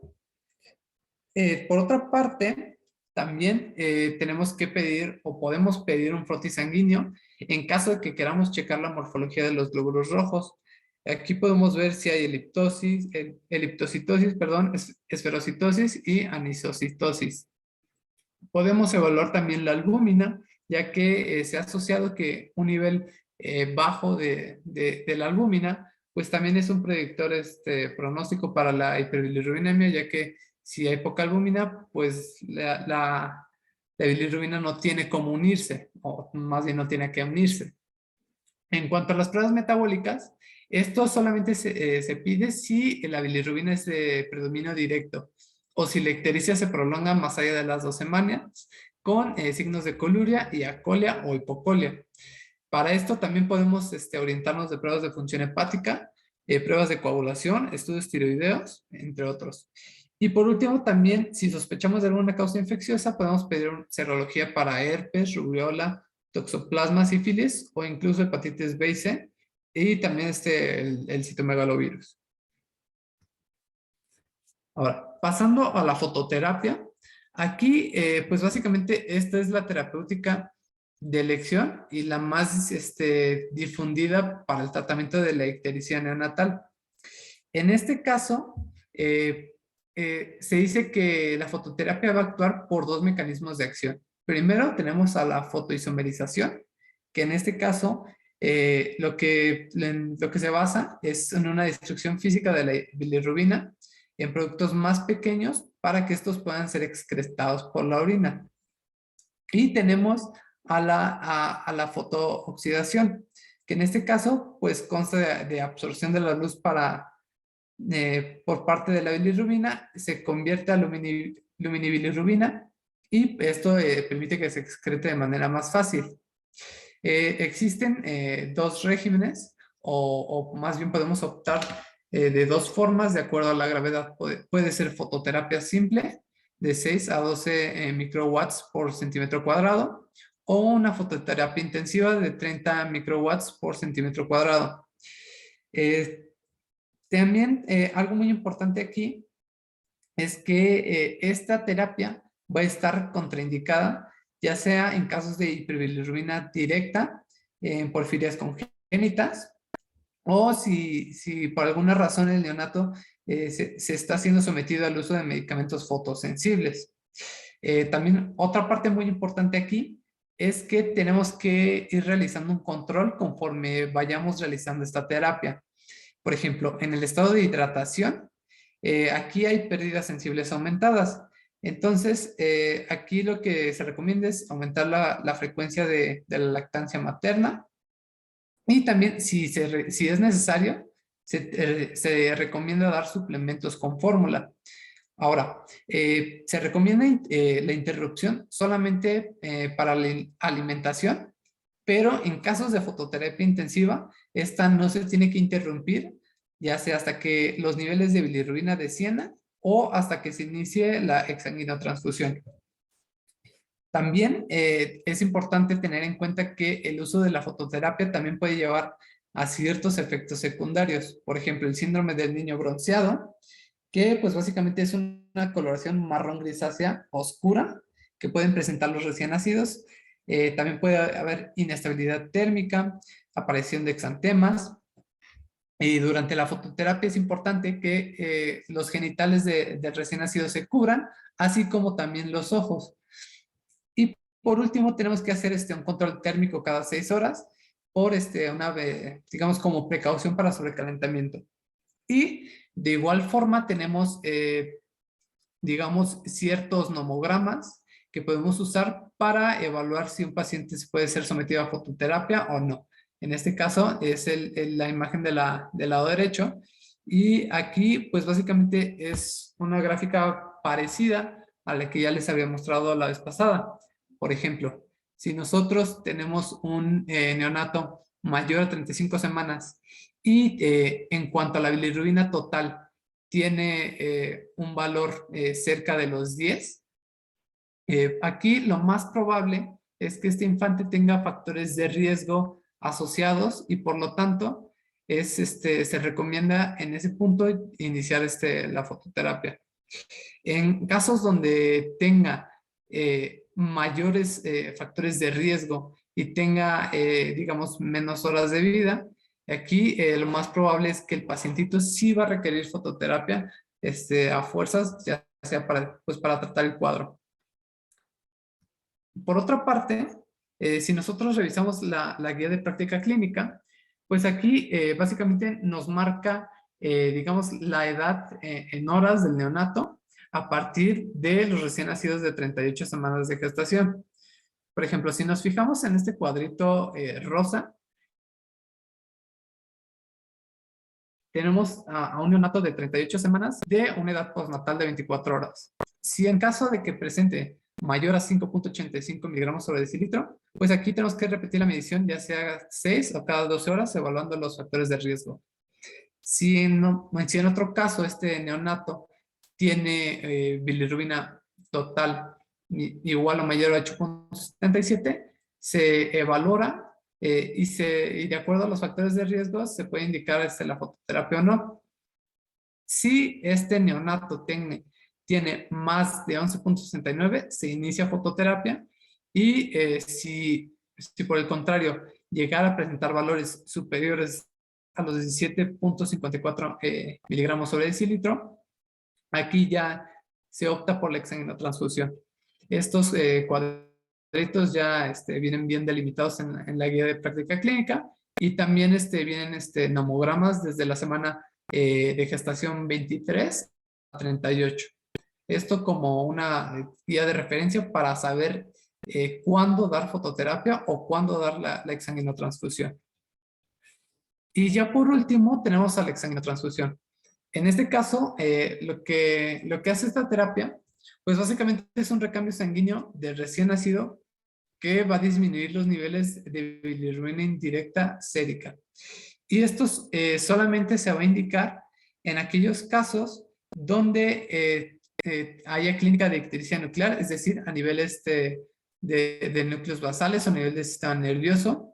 Por otra parte, también tenemos que pedir o podemos pedir un frotis sanguíneo en caso de que queramos checar la morfología de los glóbulos rojos. Aquí podemos ver si hay eliptocitosis, perdón, esferocitosis y anisocitosis. Podemos evaluar también la albúmina, ya que se ha asociado que un nivel bajo de la albúmina, pues también es un predictor pronóstico para la hiperbilirrubinemia, ya que si hay poca albúmina, pues la bilirrubina no tiene cómo unirse, o más bien no tiene que unirse. En cuanto a las pruebas metabólicas, esto solamente se pide si la bilirrubina es de predominio directo o si la ictericia se prolonga más allá de las 2 semanas con signos de coluria y acolia o hipocolia. Para esto también podemos orientarnos de pruebas de función hepática, pruebas de coagulación, estudios tiroideos, entre otros. Y por último, también, si sospechamos de alguna causa infecciosa, podemos pedir serología para herpes, rubiola, toxoplasma, sífilis o incluso hepatitis B y C, y también el citomegalovirus. Ahora, pasando a la fototerapia, aquí, pues básicamente esta es la terapéutica de elección y la más difundida para el tratamiento de la ictericia neonatal. En este caso, se dice que la fototerapia va a actuar por 2 mecanismos de acción. Primero tenemos a la fotoisomerización, que en este caso lo que se basa es en una destrucción física de la bilirrubina en productos más pequeños para que estos puedan ser excretados por la orina. Y tenemos a la fotooxidación, que en este caso pues consta de absorción de la luz por parte de la bilirrubina, se convierte a luminibilirrubina y esto permite que se excrete de manera más fácil. Existen 2 regímenes o más bien podemos optar de 2 formas de acuerdo a la gravedad. Puede ser fototerapia simple de 6 a 12 microwatts por centímetro cuadrado o una fototerapia intensiva de 30 microwatts por centímetro cuadrado. También algo muy importante aquí es que esta terapia va a estar contraindicada ya sea en casos de hiperbilirrubina directa, en porfirias congénitas, o si por alguna razón el neonato se está siendo sometido al uso de medicamentos fotosensibles. También otra parte muy importante aquí es que tenemos que ir realizando un control conforme vayamos realizando esta terapia. Por ejemplo, en el estado de hidratación, aquí hay pérdidas sensibles aumentadas. Entonces, aquí lo que se recomienda es aumentar la frecuencia de la lactancia materna y también, si es necesario, se recomienda dar suplementos con fórmula. Ahora, se recomienda la interrupción solamente para la alimentación pero en casos de fototerapia intensiva, esta no se tiene que interrumpir, ya sea hasta que los niveles de bilirrubina desciendan o hasta que se inicie la exsanguinotransfusión. También es importante tener en cuenta que el uso de la fototerapia también puede llevar a ciertos efectos secundarios. Por ejemplo, el síndrome del niño bronceado, que pues básicamente es una coloración marrón grisácea oscura que pueden presentar los recién nacidos. También puede haber inestabilidad térmica, aparición de exantemas. Y durante la fototerapia es importante que los genitales del recién nacido se cubran, así como también los ojos. Y por último, tenemos que hacer un control térmico cada 6 horas por digamos, como precaución para sobrecalentamiento. Y de igual forma tenemos, digamos, ciertos nomogramas que podemos usar para evaluar si un paciente se puede ser sometido a fototerapia o no. En este caso es la imagen del lado derecho. Y aquí, pues básicamente es una gráfica parecida a la que ya les había mostrado la vez pasada. Por ejemplo, si nosotros tenemos un neonato mayor a 35 semanas y en cuanto a la bilirrubina total tiene un valor cerca de los 10, aquí lo más probable es que este infante tenga factores de riesgo asociados y por lo tanto se recomienda en ese punto iniciar la fototerapia. En casos donde tenga mayores factores de riesgo y tenga, digamos, menos horas de vida, aquí lo más probable es que el pacientito sí va a requerir fototerapia a fuerzas, ya sea pues, para tratar el cuadro. Por otra parte, si nosotros revisamos la guía de práctica clínica, pues aquí básicamente nos marca, digamos, la edad en horas del neonato a partir de los recién nacidos de 38 semanas de gestación. Por ejemplo, si nos fijamos en este cuadrito rosa, tenemos a un neonato de 38 semanas de una edad postnatal de 24 horas. Si en caso de que presente mayor a 5.85 miligramos sobre decilitro, pues aquí tenemos que repetir la medición ya sea 6 o cada 12 horas evaluando los factores de riesgo. Si en otro caso este neonato tiene bilirrubina total igual o mayor a 8.77, se evalora y de acuerdo a los factores de riesgo se puede indicar la fototerapia o no. Si este neonato tiene más de 11.69, se inicia fototerapia y si por el contrario llegara a presentar valores superiores a los 17.54 miligramos sobre decilitro, aquí ya se opta por la exsanguinotransfusión. Estos cuadritos ya vienen bien delimitados en la guía de práctica clínica y también vienen nomogramas desde la semana de gestación 23 a 38. Esto como una guía de referencia para saber cuándo dar fototerapia o cuándo dar la exsanguinotransfusión. Y ya por último tenemos a la exsanguinotransfusión. En este caso, lo que hace esta terapia, pues básicamente es un recambio sanguíneo del recién nacido que va a disminuir los niveles de bilirrubina indirecta sérica. Y esto solamente se va a indicar en aquellos casos donde haya clínica de ictericia nuclear, es decir, a nivel de núcleos basales o a nivel del sistema nervioso,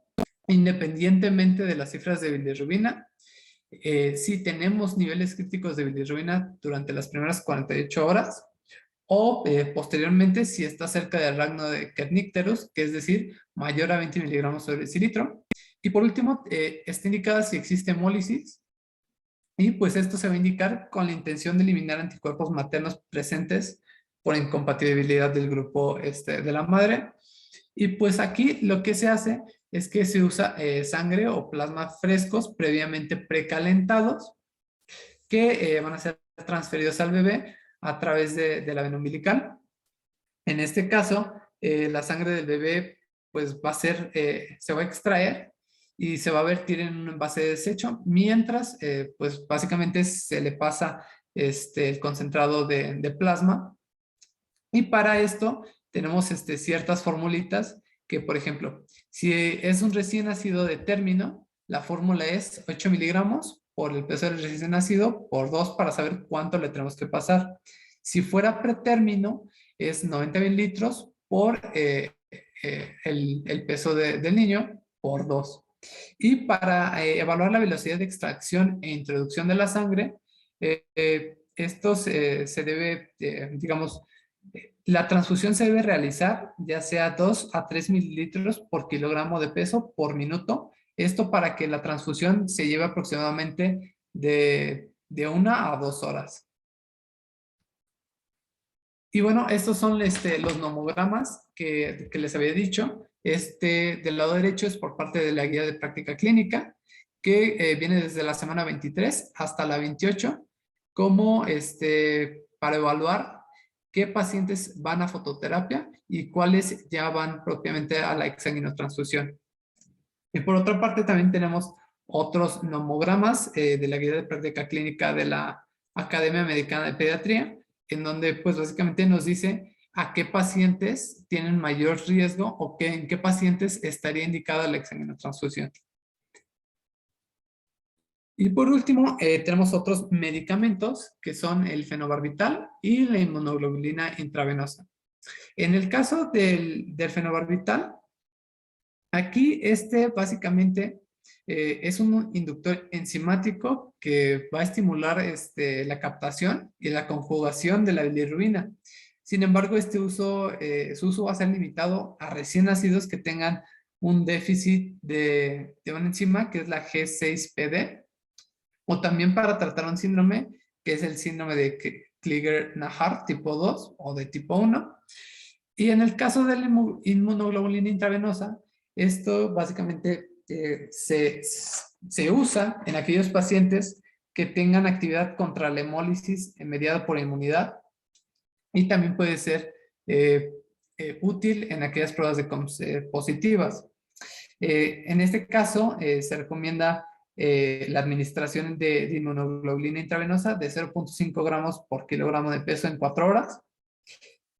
independientemente de las cifras de bilirrubina. Si tenemos niveles críticos de bilirrubina durante las primeras 48 horas o posteriormente si está cerca del rango de Kernicterus, que es decir, mayor a 20 miligramos sobre decilitro. Y por último, está indicada si existe hemólisis y pues esto se va a indicar con la intención de eliminar anticuerpos maternos presentes por incompatibilidad del grupo de la madre. Y pues aquí lo que se hace es que se usa sangre o plasma frescos previamente precalentados que van a ser transferidos al bebé a través de la vena umbilical. En este caso, la sangre del bebé pues se va a extraer y se va a vertir en un envase de desecho, mientras pues básicamente se le pasa el concentrado de plasma. Y para esto tenemos ciertas formulitas que, por ejemplo, si es un recién nacido de término, la fórmula es 8 miligramos por el peso del recién nacido por 2 para saber cuánto le tenemos que pasar. Si fuera pretérmino, es 90 mililitros por el peso del niño por 2. Y para evaluar la velocidad de extracción e introducción de la sangre, esto se debe, digamos, la transfusión se debe realizar ya sea 2 a 3 mililitros por kilogramo de peso por minuto. Esto para que la transfusión se lleve aproximadamente de 1 a 2 horas. Y bueno, estos son los nomogramas que les había dicho. Del lado derecho es por parte de la guía de práctica clínica, que viene desde la semana 23 hasta la 28, como para evaluar qué pacientes van a fototerapia y cuáles ya van propiamente a la exsanguinotransfusión. Y por otra parte también tenemos otros nomogramas de la guía de práctica clínica de la Academia Americana de Pediatría, en donde pues básicamente nos dice a qué pacientes tienen mayor riesgo o en qué pacientes estaría indicada la exsanguinotransfusión. Y por último, tenemos otros medicamentos que son el fenobarbital y la inmunoglobulina intravenosa. En el caso del fenobarbital, aquí básicamente es un inductor enzimático que va a estimular la captación y la conjugación de la bilirrubina. Sin embargo, su uso va a ser limitado a recién nacidos que tengan un déficit de una enzima que es la G6PD, o también para tratar un síndrome que es el síndrome de Kliger-Nahar tipo 2 o de tipo 1. Y en el caso de la inmunoglobulina intravenosa, esto básicamente se usa en aquellos pacientes que tengan actividad contra la hemólisis mediada por inmunidad, y también puede ser útil en aquellas pruebas positivas. En este caso, se recomienda la administración de inmunoglobulina intravenosa de 0.5 gramos por kilogramo de peso en 4 horas.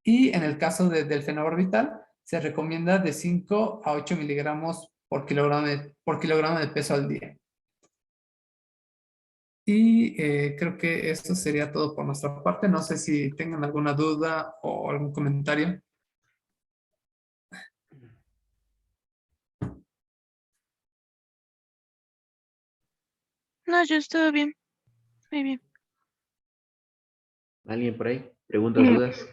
Y en el caso del fenobarbital, se recomienda de 5 a 8 miligramos por kilogramo de peso al día. Y creo que esto sería todo por nuestra parte. No sé si tengan alguna duda o algún comentario. No, yo estuve bien. Muy bien. ¿Alguien por ahí? ¿Preguntas, dudas?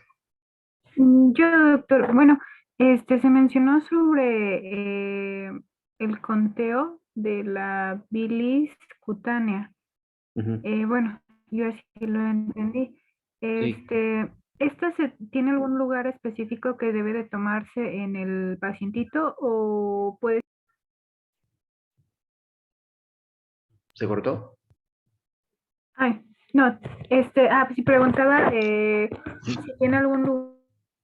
Yo, doctor, bueno, se mencionó sobre el conteo de la bilis cutánea. Ujú. Bueno, yo así lo entendí. Sí. ¿Esta tiene algún lugar específico que debe de tomarse en el pacientito o puede? ¿Se cortó? Ay, no, pues si preguntaba si tiene algún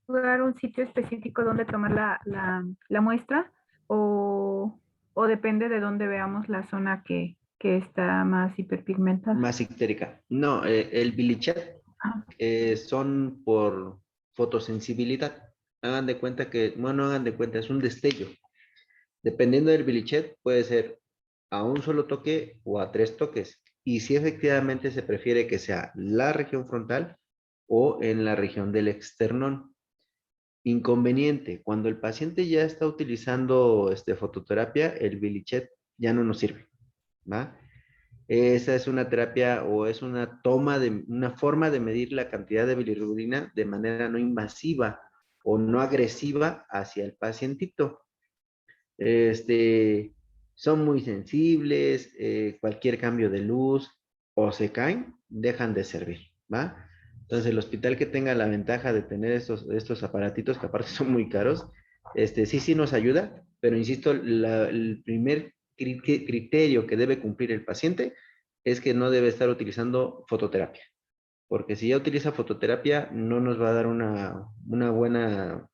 lugar, un sitio específico donde tomar la muestra o depende de dónde veamos la zona que está más hiperpigmentada. Más ictérica. No, el Bilichet Ah, son por fotosensibilidad. Hagan de cuenta que, bueno, no hagan de cuenta, es un destello. Dependiendo del Bilichet, puede ser a un solo toque o a 3 toques. Y si efectivamente se prefiere que sea la región frontal o en la región del externón. Inconveniente, cuando el paciente ya está utilizando fototerapia, el Bilichet ya no nos sirve, ¿va? Esa es una terapia o es una forma de medir la cantidad de bilirrubina de manera no invasiva o no agresiva hacia el pacientito. Son muy sensibles, cualquier cambio de luz o se caen, dejan de servir, ¿va? Entonces el hospital que tenga la ventaja de tener estos aparatitos, que aparte son muy caros, sí nos ayuda, pero insisto, el primer criterio que debe cumplir el paciente es que no debe estar utilizando fototerapia, porque si ya utiliza fototerapia no nos va a dar una buena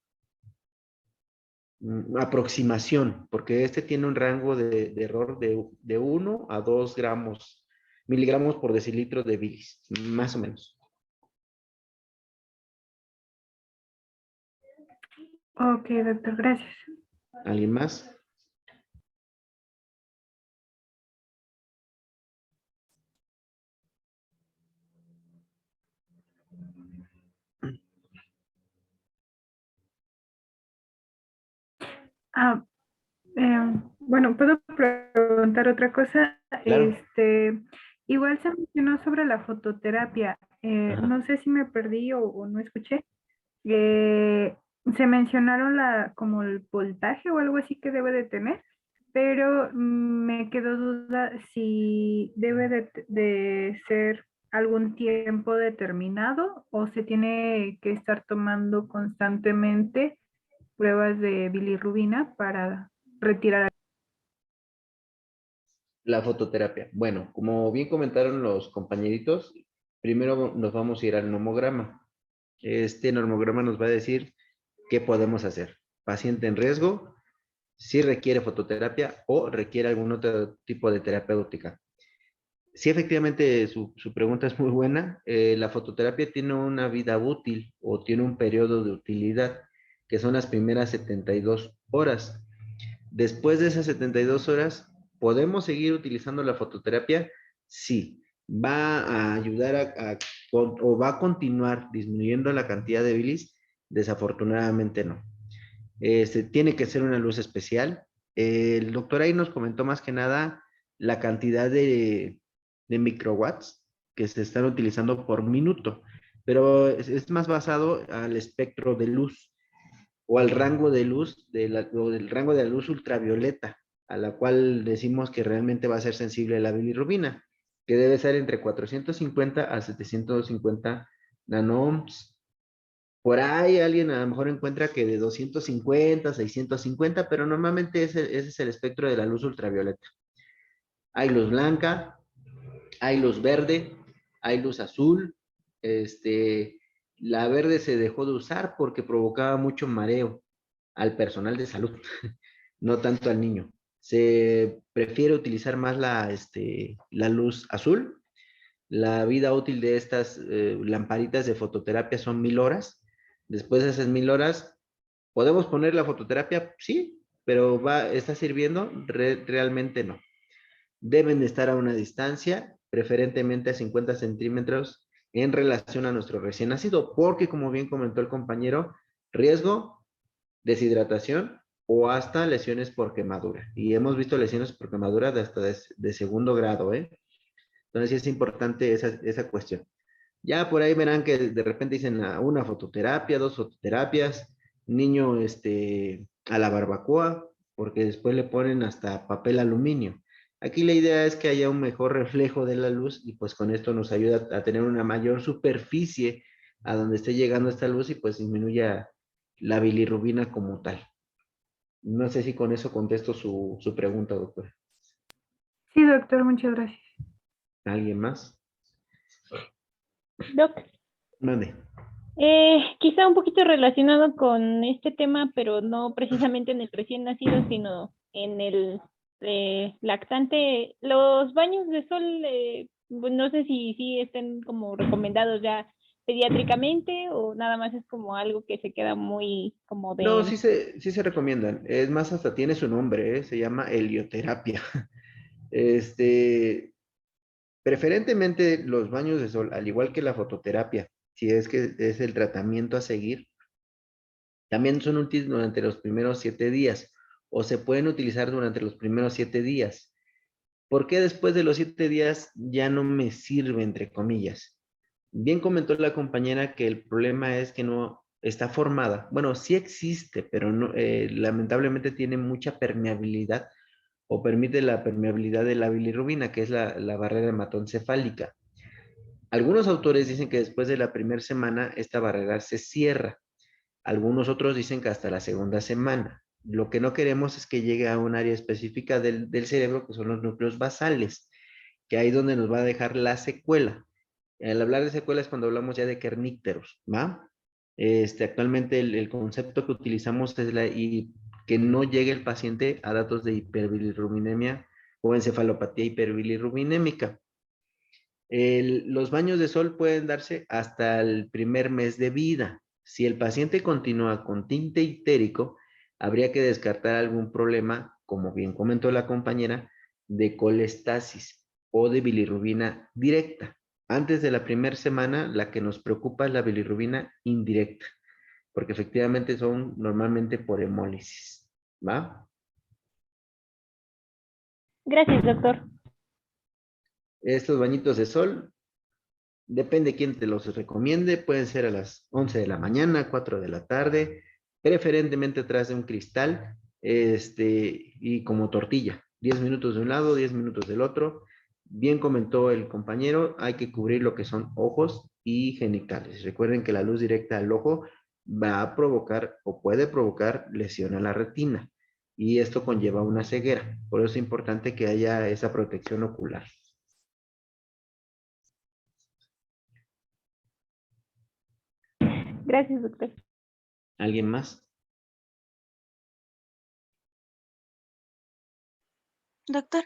aproximación, porque tiene un rango de error de 1 a 2 miligramos por decilitro de bilis, más o menos. ok, doctor, gracias. ¿Alguien más? Ah, bueno, puedo preguntar otra cosa. Claro. Igual se mencionó sobre la fototerapia. Ajá. No sé si me perdí o no escuché. Eh, Se mencionaron como el voltaje o algo así que debe de tener, pero me quedó duda si debe de ser algún tiempo determinado o se tiene que estar tomando constantemente pruebas de bilirrubina para retirar. La fototerapia. Bueno, como bien comentaron los compañeritos, primero nos vamos a ir al nomograma. Este nomograma nos va a decir qué podemos hacer. Paciente en riesgo, si requiere fototerapia o requiere algún otro tipo de terapéutica. Sí, efectivamente, su pregunta es muy buena. La fototerapia tiene una vida útil o tiene un periodo de utilidad, que son las primeras 72 horas. Después de esas 72 horas, ¿podemos seguir utilizando la fototerapia? Sí. ¿Va a ayudar o va a continuar disminuyendo la cantidad de bilis? Desafortunadamente no. Tiene que ser una luz especial. El doctor ahí nos comentó más que nada la cantidad de microwatts que se están utilizando por minuto, pero es más basado al espectro de luz o al rango de luz, o del rango de la luz ultravioleta, a la cual decimos que realmente va a ser sensible la bilirrubina, que debe ser entre 450 a 750 nanoohms. Por ahí alguien a lo mejor encuentra que de 250, 650, pero normalmente ese es el espectro de la luz ultravioleta. Hay luz blanca, hay luz verde, hay luz azul. La verde se dejó de usar porque provocaba mucho mareo al personal de salud, no tanto al niño. Se prefiere utilizar más la luz azul. La vida útil de estas lamparitas de fototerapia son 1000 horas. Después de esas 1000 horas, ¿podemos poner la fototerapia? Sí, pero ¿está sirviendo? Realmente no. Deben de estar a una distancia, preferentemente a 50 centímetros en relación a nuestro recién nacido, porque como bien comentó el compañero, riesgo, deshidratación o hasta lesiones por quemadura. Y hemos visto lesiones por quemadura de hasta de segundo grado, ¿eh? Entonces sí es importante esa cuestión. Ya por ahí verán que de repente dicen una fototerapia, dos fototerapias, niño a la barbacoa, porque después le ponen hasta papel aluminio. Aquí la idea es que haya un mejor reflejo de la luz y pues con esto nos ayuda a tener una mayor superficie a donde esté llegando esta luz y pues disminuya la bilirrubina como tal. No sé si con eso contesto su pregunta, doctor. Sí, doctor, muchas gracias. ¿Alguien más? Doc, Mande. quizá un poquito relacionado con este tema, pero no precisamente en el recién nacido, sino en el lactante. Los baños de sol, no sé si estén como recomendados ya pediátricamente o nada más es como algo que se queda muy como No, de... sí se recomiendan. Es más, hasta tiene su nombre, ¿eh? Se llama helioterapia. Este, Preferentemente los baños de sol, al igual que la fototerapia, si es que es el tratamiento a seguir, también son útiles durante los primeros 7 días o se pueden utilizar durante los primeros 7 días. ¿Por qué después de los 7 días ya no me sirve, entre comillas? Bien comentó la compañera que el problema es que no está formada. Bueno, sí existe, pero no, lamentablemente tiene mucha permeabilidad o permite la permeabilidad de la bilirrubina, que es la barrera hematoencefálica. Algunos autores dicen que después de la primera semana esta barrera se cierra. Algunos otros dicen que hasta la segunda semana. Lo que no queremos es que llegue a un área específica del cerebro, que son los núcleos basales, que ahí es donde nos va a dejar la secuela. Al hablar de secuela es cuando hablamos ya de kernípteros, ¿va? Actualmente el concepto que utilizamos es y que no llegue el paciente a datos de hiperbilirrubinemia o encefalopatía hiperbilirrubinémica. Los baños de sol pueden darse hasta el primer mes de vida. Si el paciente continúa con tinte itérico, habría que descartar algún problema, como bien comentó la compañera, de colestasis o de bilirrubina directa. Antes de la primera semana, la que nos preocupa es la bilirrubina indirecta, porque efectivamente son normalmente por hemólisis, ¿va? Gracias, doctor. Estos bañitos de sol, depende quién te los recomiende, pueden ser a las 11 de la mañana, 4 de la tarde, preferentemente atrás de un cristal, y como tortilla, 10 minutos de un lado, 10 minutos del otro. Bien comentó el compañero, hay que cubrir lo que son ojos y genitales. Recuerden que la luz directa al ojo va a provocar o puede provocar lesión a la retina y esto conlleva una ceguera. Por eso es importante que haya esa protección ocular. Gracias, doctor. ¿Alguien más? Doctor,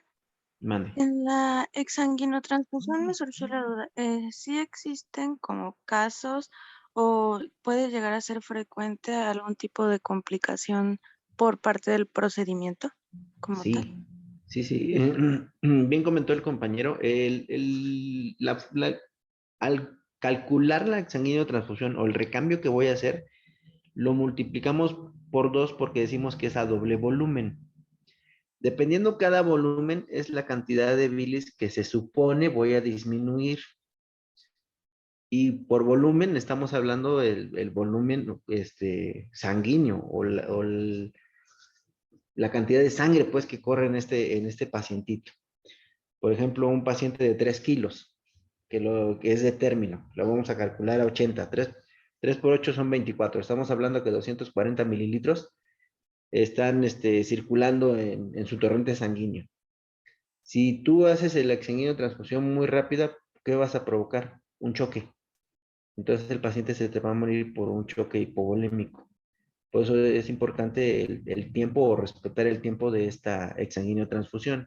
Mande. en la exsanguinotransfusión me surgió la duda. ¿Sí existen como casos o puede llegar a ser frecuente algún tipo de complicación por parte del procedimiento como tal? Sí. Bien comentó el compañero. Al calcular la exsanguinotransfusión o el recambio que voy a hacer, lo multiplicamos por 2 porque decimos que es a doble volumen. Dependiendo cada volumen, es la cantidad de bilis que se supone voy a disminuir. Y por volumen estamos hablando del volumen sanguíneo o la cantidad de sangre pues que corre en este pacientito. Por ejemplo, un paciente de 3 kilos, que es de término, lo vamos a calcular a 80. 3 por 8 son 24. Estamos hablando que 240 mililitros están circulando en su torrente sanguíneo. Si tú haces el exsanguinotransfusión muy rápida, ¿qué vas a provocar? Un choque. Entonces el paciente se te va a morir por un choque hipovolémico. Por eso es importante el tiempo o respetar el tiempo de esta exsanguinotransfusión.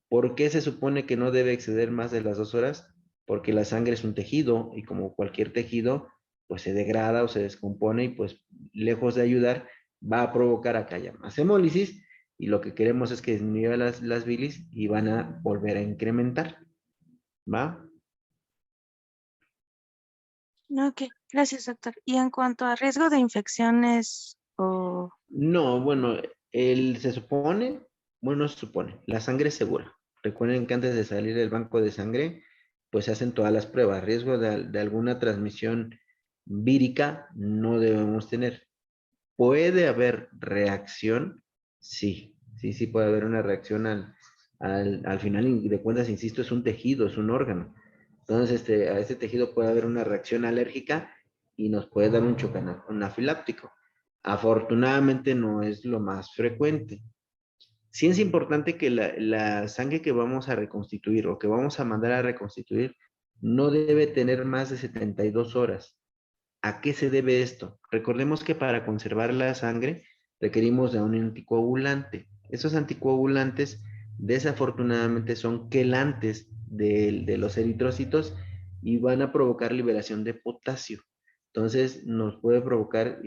¿Por qué se supone que no debe exceder más de las 2 horas? Porque la sangre es un tejido y como cualquier tejido, pues se degrada o se descompone y pues lejos de ayudar, va a provocar a que haya más hemólisis y lo que queremos es que disminuya las bilis y van a volver a incrementar. ¿Va? Ok, gracias, doctor. Y en cuanto a riesgo de infecciones o... No, bueno, se supone, la sangre es segura. Recuerden que antes de salir del banco de sangre, pues se hacen todas las pruebas. Riesgo de alguna transmisión vírica no debemos tener. ¿Puede haber reacción? Sí puede haber una reacción al final de cuentas, insisto, es un tejido, es un órgano. Entonces, a este tejido puede haber una reacción alérgica y nos puede dar un choque anafiláctico. Afortunadamente no es lo más frecuente. Sí es importante que la sangre que vamos a reconstituir o que vamos a mandar a reconstituir no debe tener más de 72 horas. ¿A qué se debe esto? Recordemos que para conservar la sangre requerimos de un anticoagulante. Esos anticoagulantes desafortunadamente son quelantes de los eritrocitos y van a provocar liberación de potasio. Entonces nos puede provocar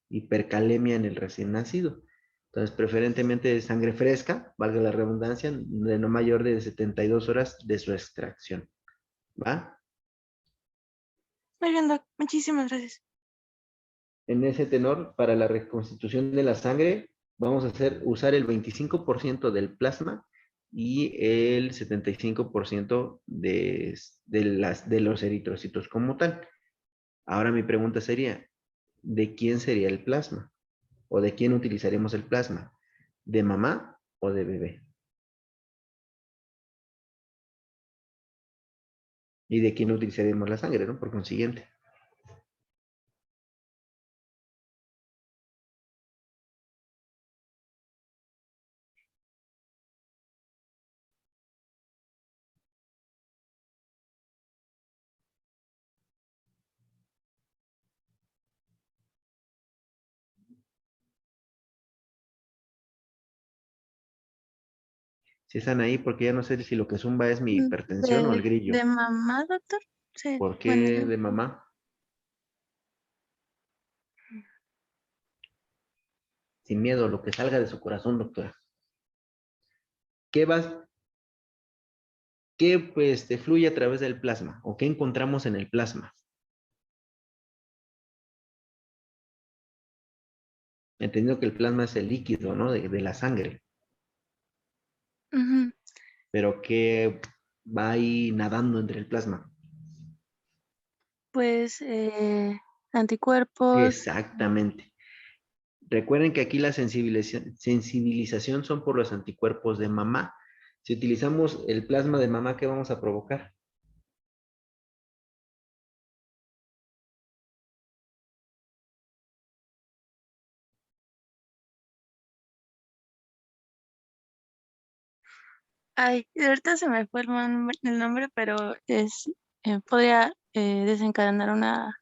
hipercalemia en el recién nacido. Entonces preferentemente sangre fresca, valga la redundancia, de no mayor de 72 horas de su extracción. ¿Va? Muy bien, doc. Muchísimas gracias. En ese tenor, para la reconstitución de la sangre, vamos a usar el 25% del plasma y el 75% de los eritrocitos como tal. Ahora mi pregunta sería, ¿de quién sería el plasma? ¿O de quién utilizaremos el plasma? ¿De mamá o de bebé? ¿Y de quién utilizaremos la sangre, no? Por consiguiente. Si están ahí, porque ya no sé si lo que zumba es mi hipertensión o el grillo. ¿De mamá, doctor? Sí, ¿Por bueno, qué de mamá? sin miedo, lo que salga de su corazón, doctora. ¿Qué pues, fluye a través del plasma? ¿O qué encontramos en el plasma? Entendiendo que el plasma es el líquido, ¿no? De la sangre. Ujú. Pero ¿qué va ahí nadando entre el plasma? Pues anticuerpos. Exactamente. Recuerden que aquí la sensibilización son por los anticuerpos de mamá. Si utilizamos el plasma de mamá, ¿qué vamos a provocar? Ay, ahorita se me fue el nombre, pero podría desencadenar una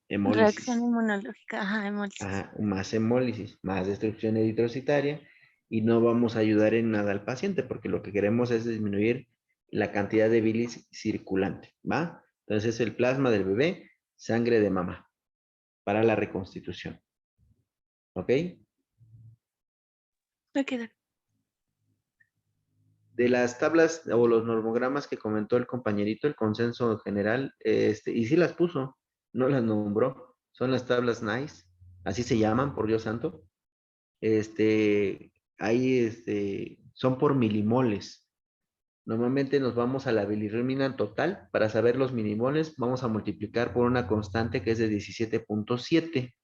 reacción Hemólisis. inmunológica, ajá, hemólisis. Más hemólisis, más destrucción eritrocitaria y no vamos a ayudar en nada al paciente porque lo que queremos es disminuir la cantidad de bilis circulante, ¿va? Entonces el plasma del bebé, sangre de mamá para la reconstitución, ¿ok? Ok, doctor. De las tablas o los normogramas que comentó el compañerito, el consenso general, y sí las puso, no las nombró, son las tablas NICE, así se llaman, por Dios santo. Ahí son por milimoles. Normalmente nos vamos a la bilirrubina total. Para saber los milimoles, vamos a multiplicar por una constante que es de 17.7.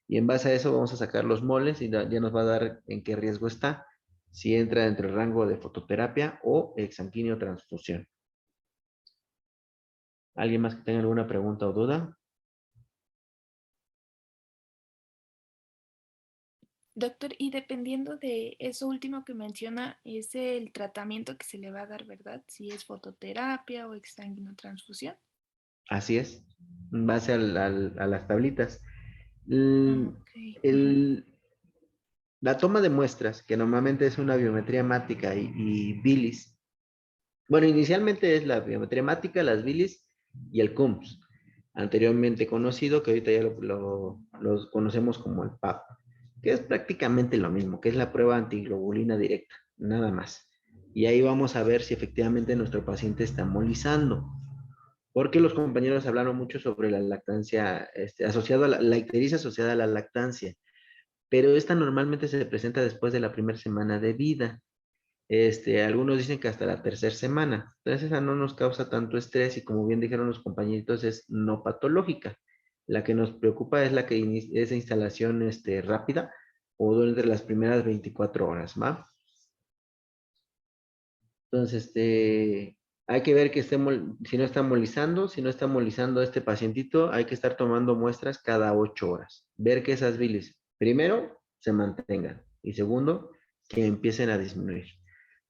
Y en base a eso vamos a sacar los moles y ya nos va a dar en qué riesgo está. Si entra entre el rango de fototerapia o exsanguíneo transfusión. ¿Alguien más que tenga alguna pregunta o duda? Doctor, y dependiendo de eso último que menciona, es el tratamiento que se le va a dar, ¿verdad? Si es fototerapia o exsanguinotransfusión. Así es. En base a las tablitas. Ok. La toma de muestras, que normalmente es una biometría hemática y bilis. Bueno, inicialmente es la biometría hemática, las bilis y el CUMS, anteriormente conocido, que ahorita ya lo conocemos como el PAP, que es prácticamente lo mismo, que es la prueba antiglobulina directa, nada más. Y ahí vamos a ver si efectivamente nuestro paciente está molizando. Porque los compañeros hablaron mucho sobre la lactancia, asociado a la ictericia asociada a la lactancia, pero esta normalmente se presenta después de la primera semana de vida. Algunos dicen que hasta la tercera semana. Entonces esa no nos causa tanto estrés y como bien dijeron los compañeritos es no patológica. La que nos preocupa es la que esa instalación rápida o durante las primeras 24 horas, ¿va? Entonces, hay que ver que si no está molizando, si no está molizando este pacientito, hay que estar tomando muestras cada 8 horas. Ver que esas bilis, primero, se mantengan y segundo, que empiecen a disminuir.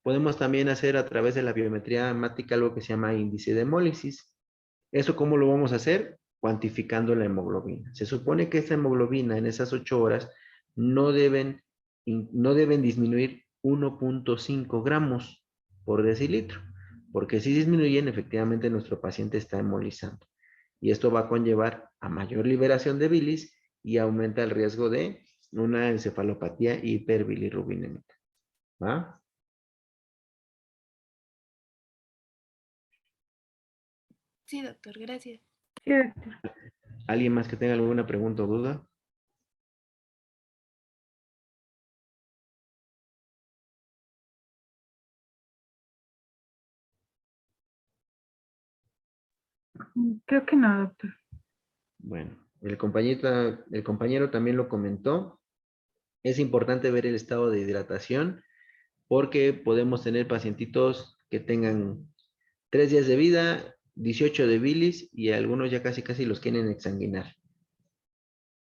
Podemos también hacer a través de la biometría hemática algo que se llama índice de hemólisis. ¿Eso cómo lo vamos a hacer? Cuantificando la hemoglobina. Se supone que esta hemoglobina en esas 8 horas no deben disminuir 1.5 gramos por decilitro, porque si disminuyen, efectivamente nuestro paciente está hemolizando. Y esto va a conllevar a mayor liberación de bilis y aumenta el riesgo de una encefalopatía hiperbilirrubinémica. ¿Va? Sí, doctor, gracias. Sí, doctor. ¿Alguien más que tenga alguna pregunta o duda? Creo que no, doctor. Bueno, el compañero también lo comentó. Es importante ver el estado de hidratación porque podemos tener pacientitos que tengan 3 días de vida, 18 de bilis y algunos ya casi casi los quieren exsanguinar.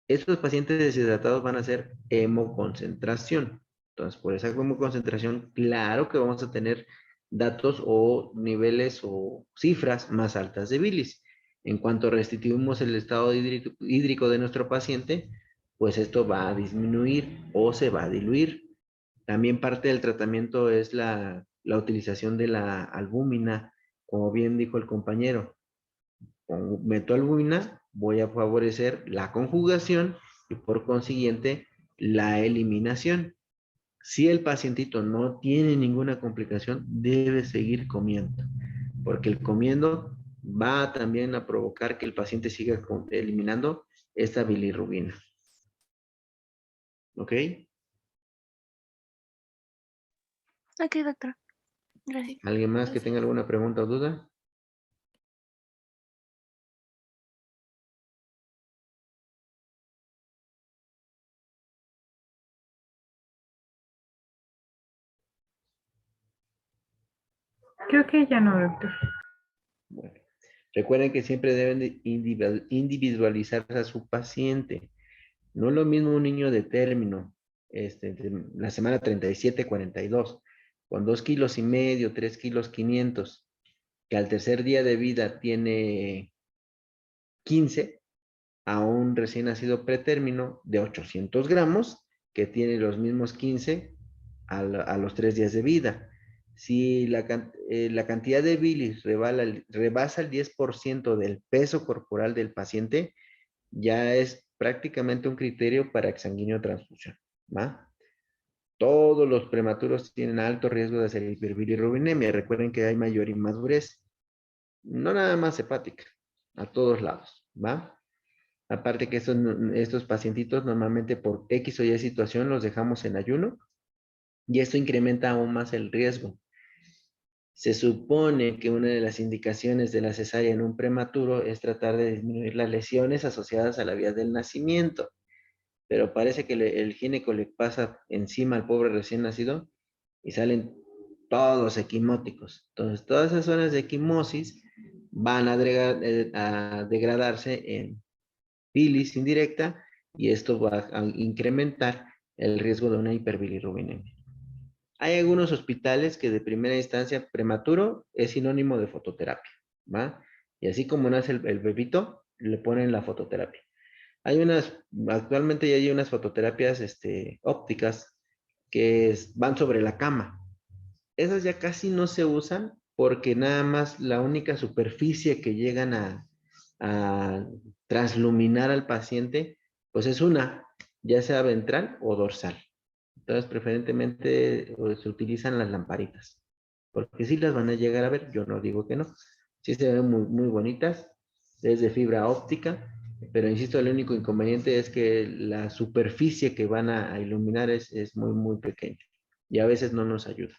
Estos pacientes deshidratados van a ser hemoconcentración. Entonces, por esa hemoconcentración, claro que vamos a tener datos o niveles o cifras más altas de bilis. En cuanto restituimos el estado hídrico de nuestro paciente, pues esto va a disminuir o se va a diluir. También parte del tratamiento es la utilización de la albúmina, como bien dijo el compañero. Con metoalbumina voy a favorecer la conjugación y por consiguiente la eliminación. Si el pacientito no tiene ninguna complicación, debe seguir comiendo, porque el comiendo va también a provocar que el paciente siga eliminando esta bilirrubina. ¿Ok? Ok, doctora. Gracias. ¿Alguien más que tenga alguna pregunta o duda? Creo que ya no, doctor. Bueno, recuerden que siempre deben de individualizar a su paciente. No es lo mismo un niño de término, de la semana 37, 42, con 2,5 kilos, 3 kilos 500, que al tercer día de vida tiene 15, a un recién nacido pretérmino de 800 gramos, que tiene los mismos 15 a los 3 días de vida. Si la cantidad de bilis rebasa el 10% del peso corporal del paciente, ya es prácticamente un criterio para exsanguíneo transfusión, ¿va? Todos los prematuros tienen alto riesgo de hacer hiperbilirrubinemia. Recuerden que hay mayor inmadurez, no nada más hepática, a todos lados, ¿va? Aparte que estos pacientitos normalmente por X o Y situación los dejamos en ayuno y esto incrementa aún más el riesgo. Se supone que una de las indicaciones de la cesárea en un prematuro es tratar de disminuir las lesiones asociadas a la vía del nacimiento, pero parece que el gineco le pasa encima al pobre recién nacido y salen todos equimóticos. Entonces, todas esas zonas de equimosis van a degradarse en bilis indirecta y esto va a incrementar el riesgo de una hiperbilirrubinemia. Hay algunos hospitales que de primera instancia prematuro es sinónimo de fototerapia, ¿va? Y así como nace el bebito, le ponen la fototerapia. Actualmente ya hay unas fototerapias ópticas que van sobre la cama. Esas ya casi no se usan porque nada más la única superficie que llegan a transluminar al paciente, pues es ya sea ventral o dorsal. Entonces, preferentemente se utilizan las lamparitas, porque sí las van a llegar a ver, yo no digo que no. Sí se ven muy, muy bonitas, es de fibra óptica, pero insisto, el único inconveniente es que la superficie que van a iluminar es muy, muy pequeña y a veces no nos ayuda.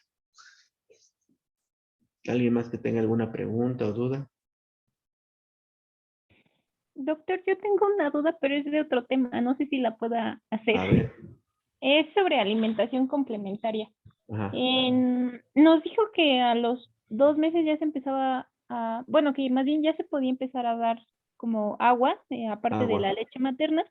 ¿Alguien más que tenga alguna pregunta o duda? Doctor, yo tengo una duda, pero es de otro tema. No sé si la pueda hacer. A ver. Es sobre alimentación complementaria. Ajá. Nos dijo que a los 2 meses ya se empezaba bueno, que más bien ya se podía empezar a dar como agua, aparte de la leche materna,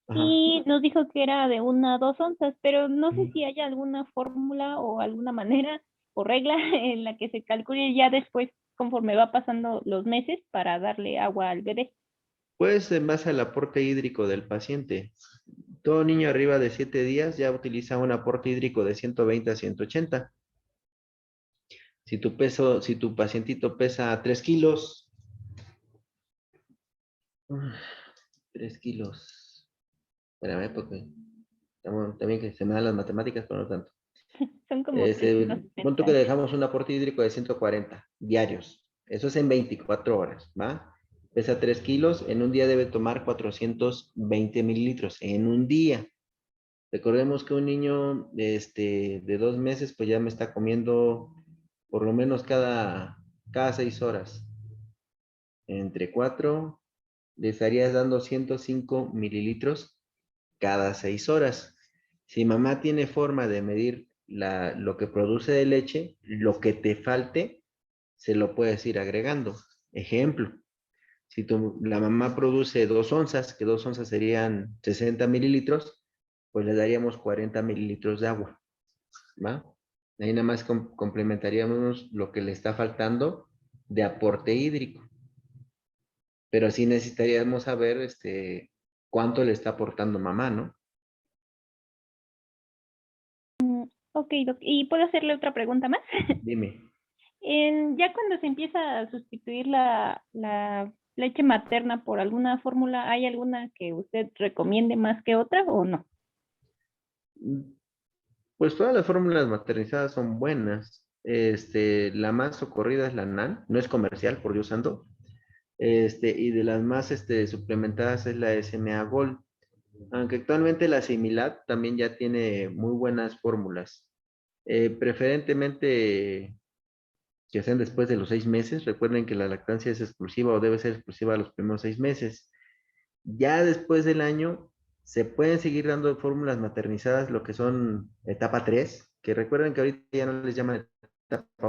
Ajá. y nos dijo que era de 1 a 2 onzas, pero no sé si hay alguna fórmula o alguna manera o regla en la que se calcule ya después, conforme va pasando los meses, para darle agua al bebé. Pues en base al aporte hídrico del paciente. Todo niño arriba de 7 días ya utiliza un aporte hídrico de 120 a 180. Si tu pacientito pesa 3 kilos, 3 kilos, espérame, porque también que se me dan las matemáticas, pero no tanto. Son como Punto que le dejamos un aporte hídrico de 140 diarios. Eso es en 24 horas, ¿va? Pesa 3 kilos, en un día debe tomar 420 mililitros, en un día. Recordemos que un niño de 2 meses, pues ya me está comiendo por lo menos cada 6 horas. Entre 4, le estarías dando 105 mililitros cada 6 horas. Si mamá tiene forma de medir lo que produce de leche, lo que te falte, se lo puedes ir agregando. Ejemplo, si la mamá produce 2 onzas, que 2 onzas serían 60 mililitros, pues le daríamos 40 mililitros de agua, ¿va? Ahí nada más complementaríamos lo que le está faltando de aporte hídrico. Pero sí necesitaríamos saber cuánto le está aportando mamá, ¿no? Ok, ¿y puedo hacerle otra pregunta más? Dime. Ya cuando se empieza a sustituir la leche materna por alguna fórmula, ¿hay alguna que usted recomiende más que otra o no? Pues todas las fórmulas maternizadas son buenas. La más socorrida es la NAN, no es comercial, por Dios santo. Y de las más suplementadas es la SMA Gold. Aunque actualmente la Similac también ya tiene muy buenas fórmulas. Preferentemente que sean después de los 6 meses. Recuerden que la lactancia es exclusiva o debe ser exclusiva a los primeros 6 meses. Ya después del año se pueden seguir dando fórmulas maternizadas, lo que son etapa 3, que recuerden que ahorita ya no les llaman etapa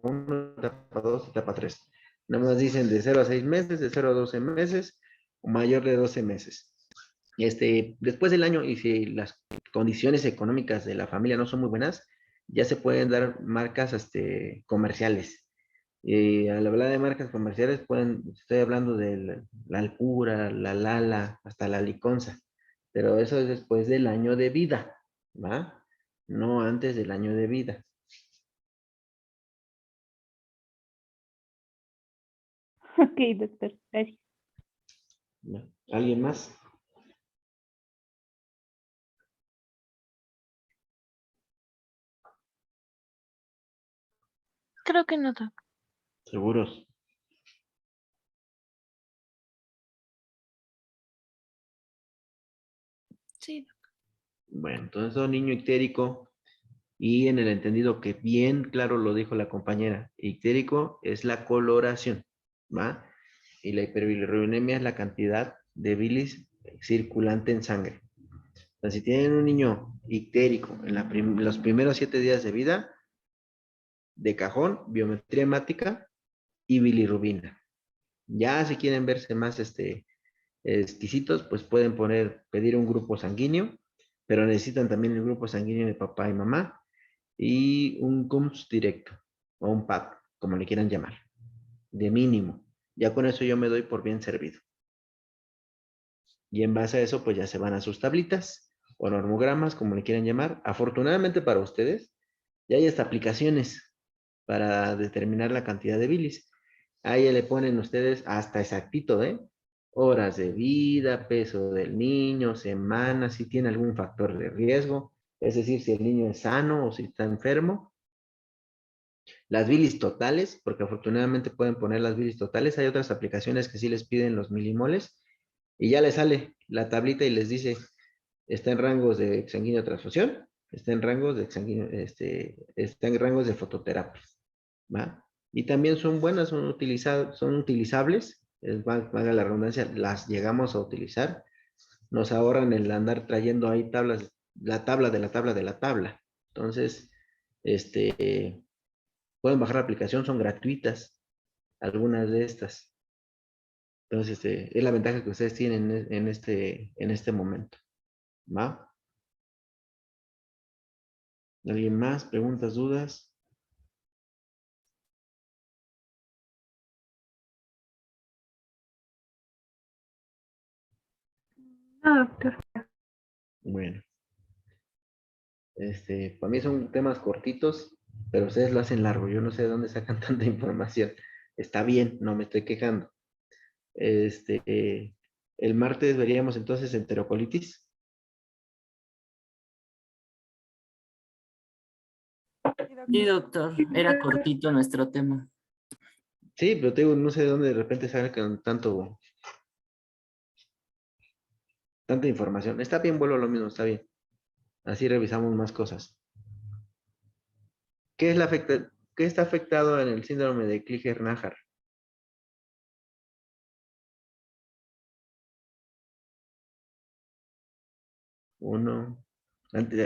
1, etapa 2, etapa 3. Nada más dicen de 0 a 6 meses, de 0 a 12 meses o mayor de 12 meses. Después del año, y si las condiciones económicas de la familia no son muy buenas, ya se pueden dar marcas comerciales. Al hablar de marcas comerciales, estoy hablando de la Alpura, la Lala, hasta la Liconza, pero eso es después del año de vida, ¿va? No antes del año de vida. Ok, doctor, gracias. ¿Va? ¿Alguien más? Creo que no, doc. ¿Seguros? Sí, doc. Bueno, entonces un niño ictérico y en el entendido que bien claro lo dijo la compañera, ictérico es la coloración, ¿va? Y la hiperbilirubinemia es la cantidad de bilis circulante en sangre. O sea, si tienen un niño ictérico en los primeros 7 días de vida, de cajón, biometría hemática y bilirrubina. Ya si quieren verse más exquisitos, pues pueden pedir un grupo sanguíneo, pero necesitan también el grupo sanguíneo de papá y mamá y un CUMS directo o un PAP, como le quieran llamar, de mínimo. Ya con eso yo me doy por bien servido. Y en base a eso, pues ya se van a sus tablitas o normogramas, como le quieran llamar. Afortunadamente para ustedes, ya hay hasta aplicaciones para determinar la cantidad de bilis. Ahí le ponen ustedes hasta exactito, ¿eh? Horas de vida, peso del niño, semanas, si tiene algún factor de riesgo, es decir, si el niño es sano o si está enfermo. Las bilis totales, porque afortunadamente pueden poner las bilis totales. Hay otras aplicaciones que sí les piden los milimoles y ya les sale la tablita y les dice, está en rangos de sanguíneo transfusión, está en rangos de sanguíneo, está en rangos de fototerapia, ¿va? Y también son buenas, son utilizables, valga la redundancia, las llegamos a utilizar, nos ahorran el andar trayendo ahí tablas, la tabla de la tabla de la tabla. Entonces, pueden bajar la aplicación, son gratuitas, algunas de estas. Entonces, es la ventaja que ustedes tienen en este momento, ¿va? ¿Alguien más? ¿Preguntas, dudas? No, doctor. Bueno, para mí son temas cortitos, pero ustedes lo hacen largo. Yo no sé de dónde sacan tanta información. Está bien, no me estoy quejando. El martes veríamos entonces enterocolitis. Sí, doctor, era cortito nuestro tema. Sí, pero te digo, no sé de dónde de repente sacan tanta información. Está bien, vuelvo a lo mismo, está bien. Así revisamos más cosas. ¿Qué está afectado en el síndrome de Klinger-Najar? Uno.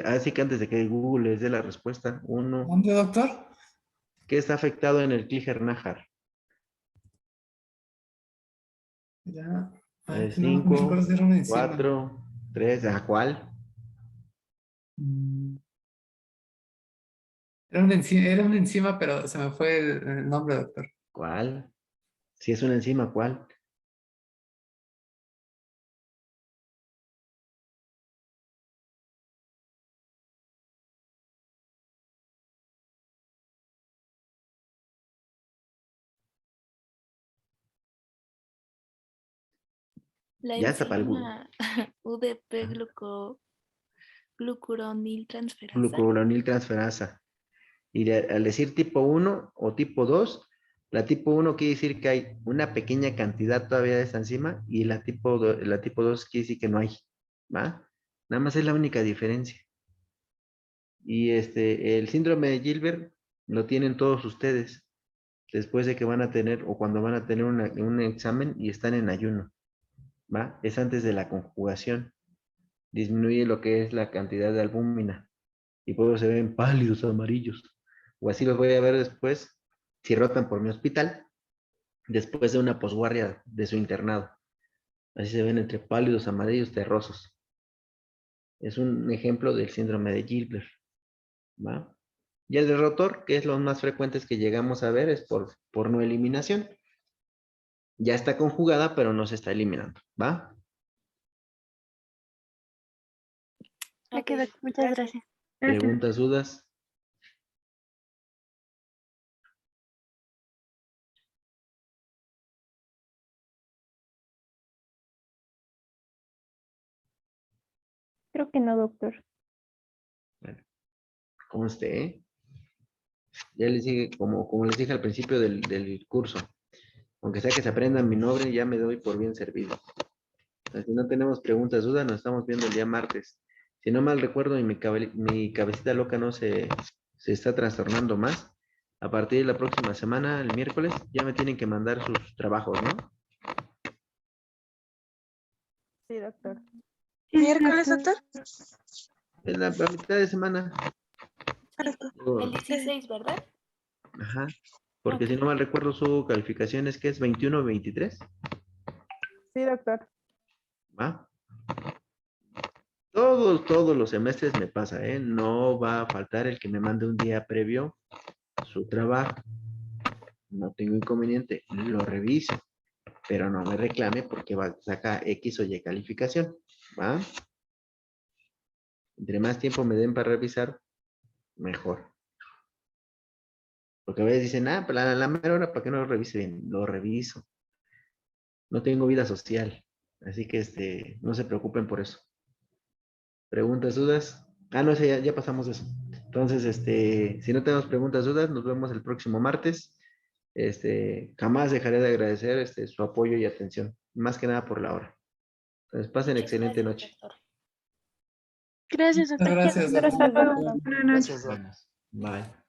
Así que antes de que Google les dé la respuesta. Uno. ¿Dónde, doctor? ¿Qué está afectado en el Klinger-Najar? Ya. Ay, no me Cinco, recuerdo si era una enzima. 4, 3. ¿A cuál? Mm, era una enzima, pero se me fue el nombre, doctor. ¿Cuál? Si es una enzima, ¿cuál? La Ya está para el Google. enzima UDP Glucuroniltransferasa. Glucuroniltransferasa. Y al decir tipo 1 o tipo 2, la tipo 1 quiere decir que hay una pequeña cantidad todavía de esta enzima y la tipo 2 quiere decir que no hay, ¿va? Nada más es la única diferencia. Y el síndrome de Gilbert lo tienen todos ustedes después de que van a tener o cuando van a tener un examen y están en ayuno, ¿va? Es antes de la conjugación. Disminuye lo que es la cantidad de albúmina y por eso se ven pálidos amarillos. O así los voy a ver después si rotan por mi hospital después de una posguardia de su internado. Así se ven entre pálidos amarillos terrosos. Es un ejemplo del síndrome de Gilbert, ¿va? Y el de rotor, que es los más frecuentes que llegamos a ver, es por no eliminación. Ya está conjugada, pero no se está eliminando, ¿va? Me quedo. Muchas gracias. ¿Preguntas, dudas? Creo que no, doctor. Bueno, ¿cómo esté? Ya les dije, como les dije al principio del curso, aunque sea que se aprendan mi nombre, ya me doy por bien servido. Si no tenemos preguntas, dudas, nos estamos viendo el día martes. Si no mal recuerdo y mi cabecita loca no se está trastornando más, a partir de la próxima semana, el miércoles, ya me tienen que mandar sus trabajos, ¿no? Sí, doctor. ¿Miércoles, doctor? En la mitad de semana. Correcto. Digo, El 16, ¿verdad? ajá. Porque Ok. si no mal recuerdo, su calificación es que es 21 o 23. Sí, doctor. ¿Va? Todos los semestres me pasa, ¿eh? No va a faltar el que me mande un día previo su trabajo. No tengo inconveniente, lo reviso, pero no me reclame porque saca X o Y calificación, ¿va? Entre más tiempo me den para revisar, mejor. Porque a veces dicen, pues la mera hora, ¿para qué no lo revise bien? Lo reviso. No tengo vida social, así que no se preocupen por eso. ¿Preguntas, dudas? No sé, ya pasamos eso. Entonces, si no tenemos preguntas, dudas, nos vemos el próximo martes. Jamás dejaré de agradecer su apoyo y atención, más que nada por la hora. Entonces, pasen Muchas excelente gracias, noche. doctor. Gracias, doctor. Gracias, Gracias, doctor. doctor. Buenas noches. Bye.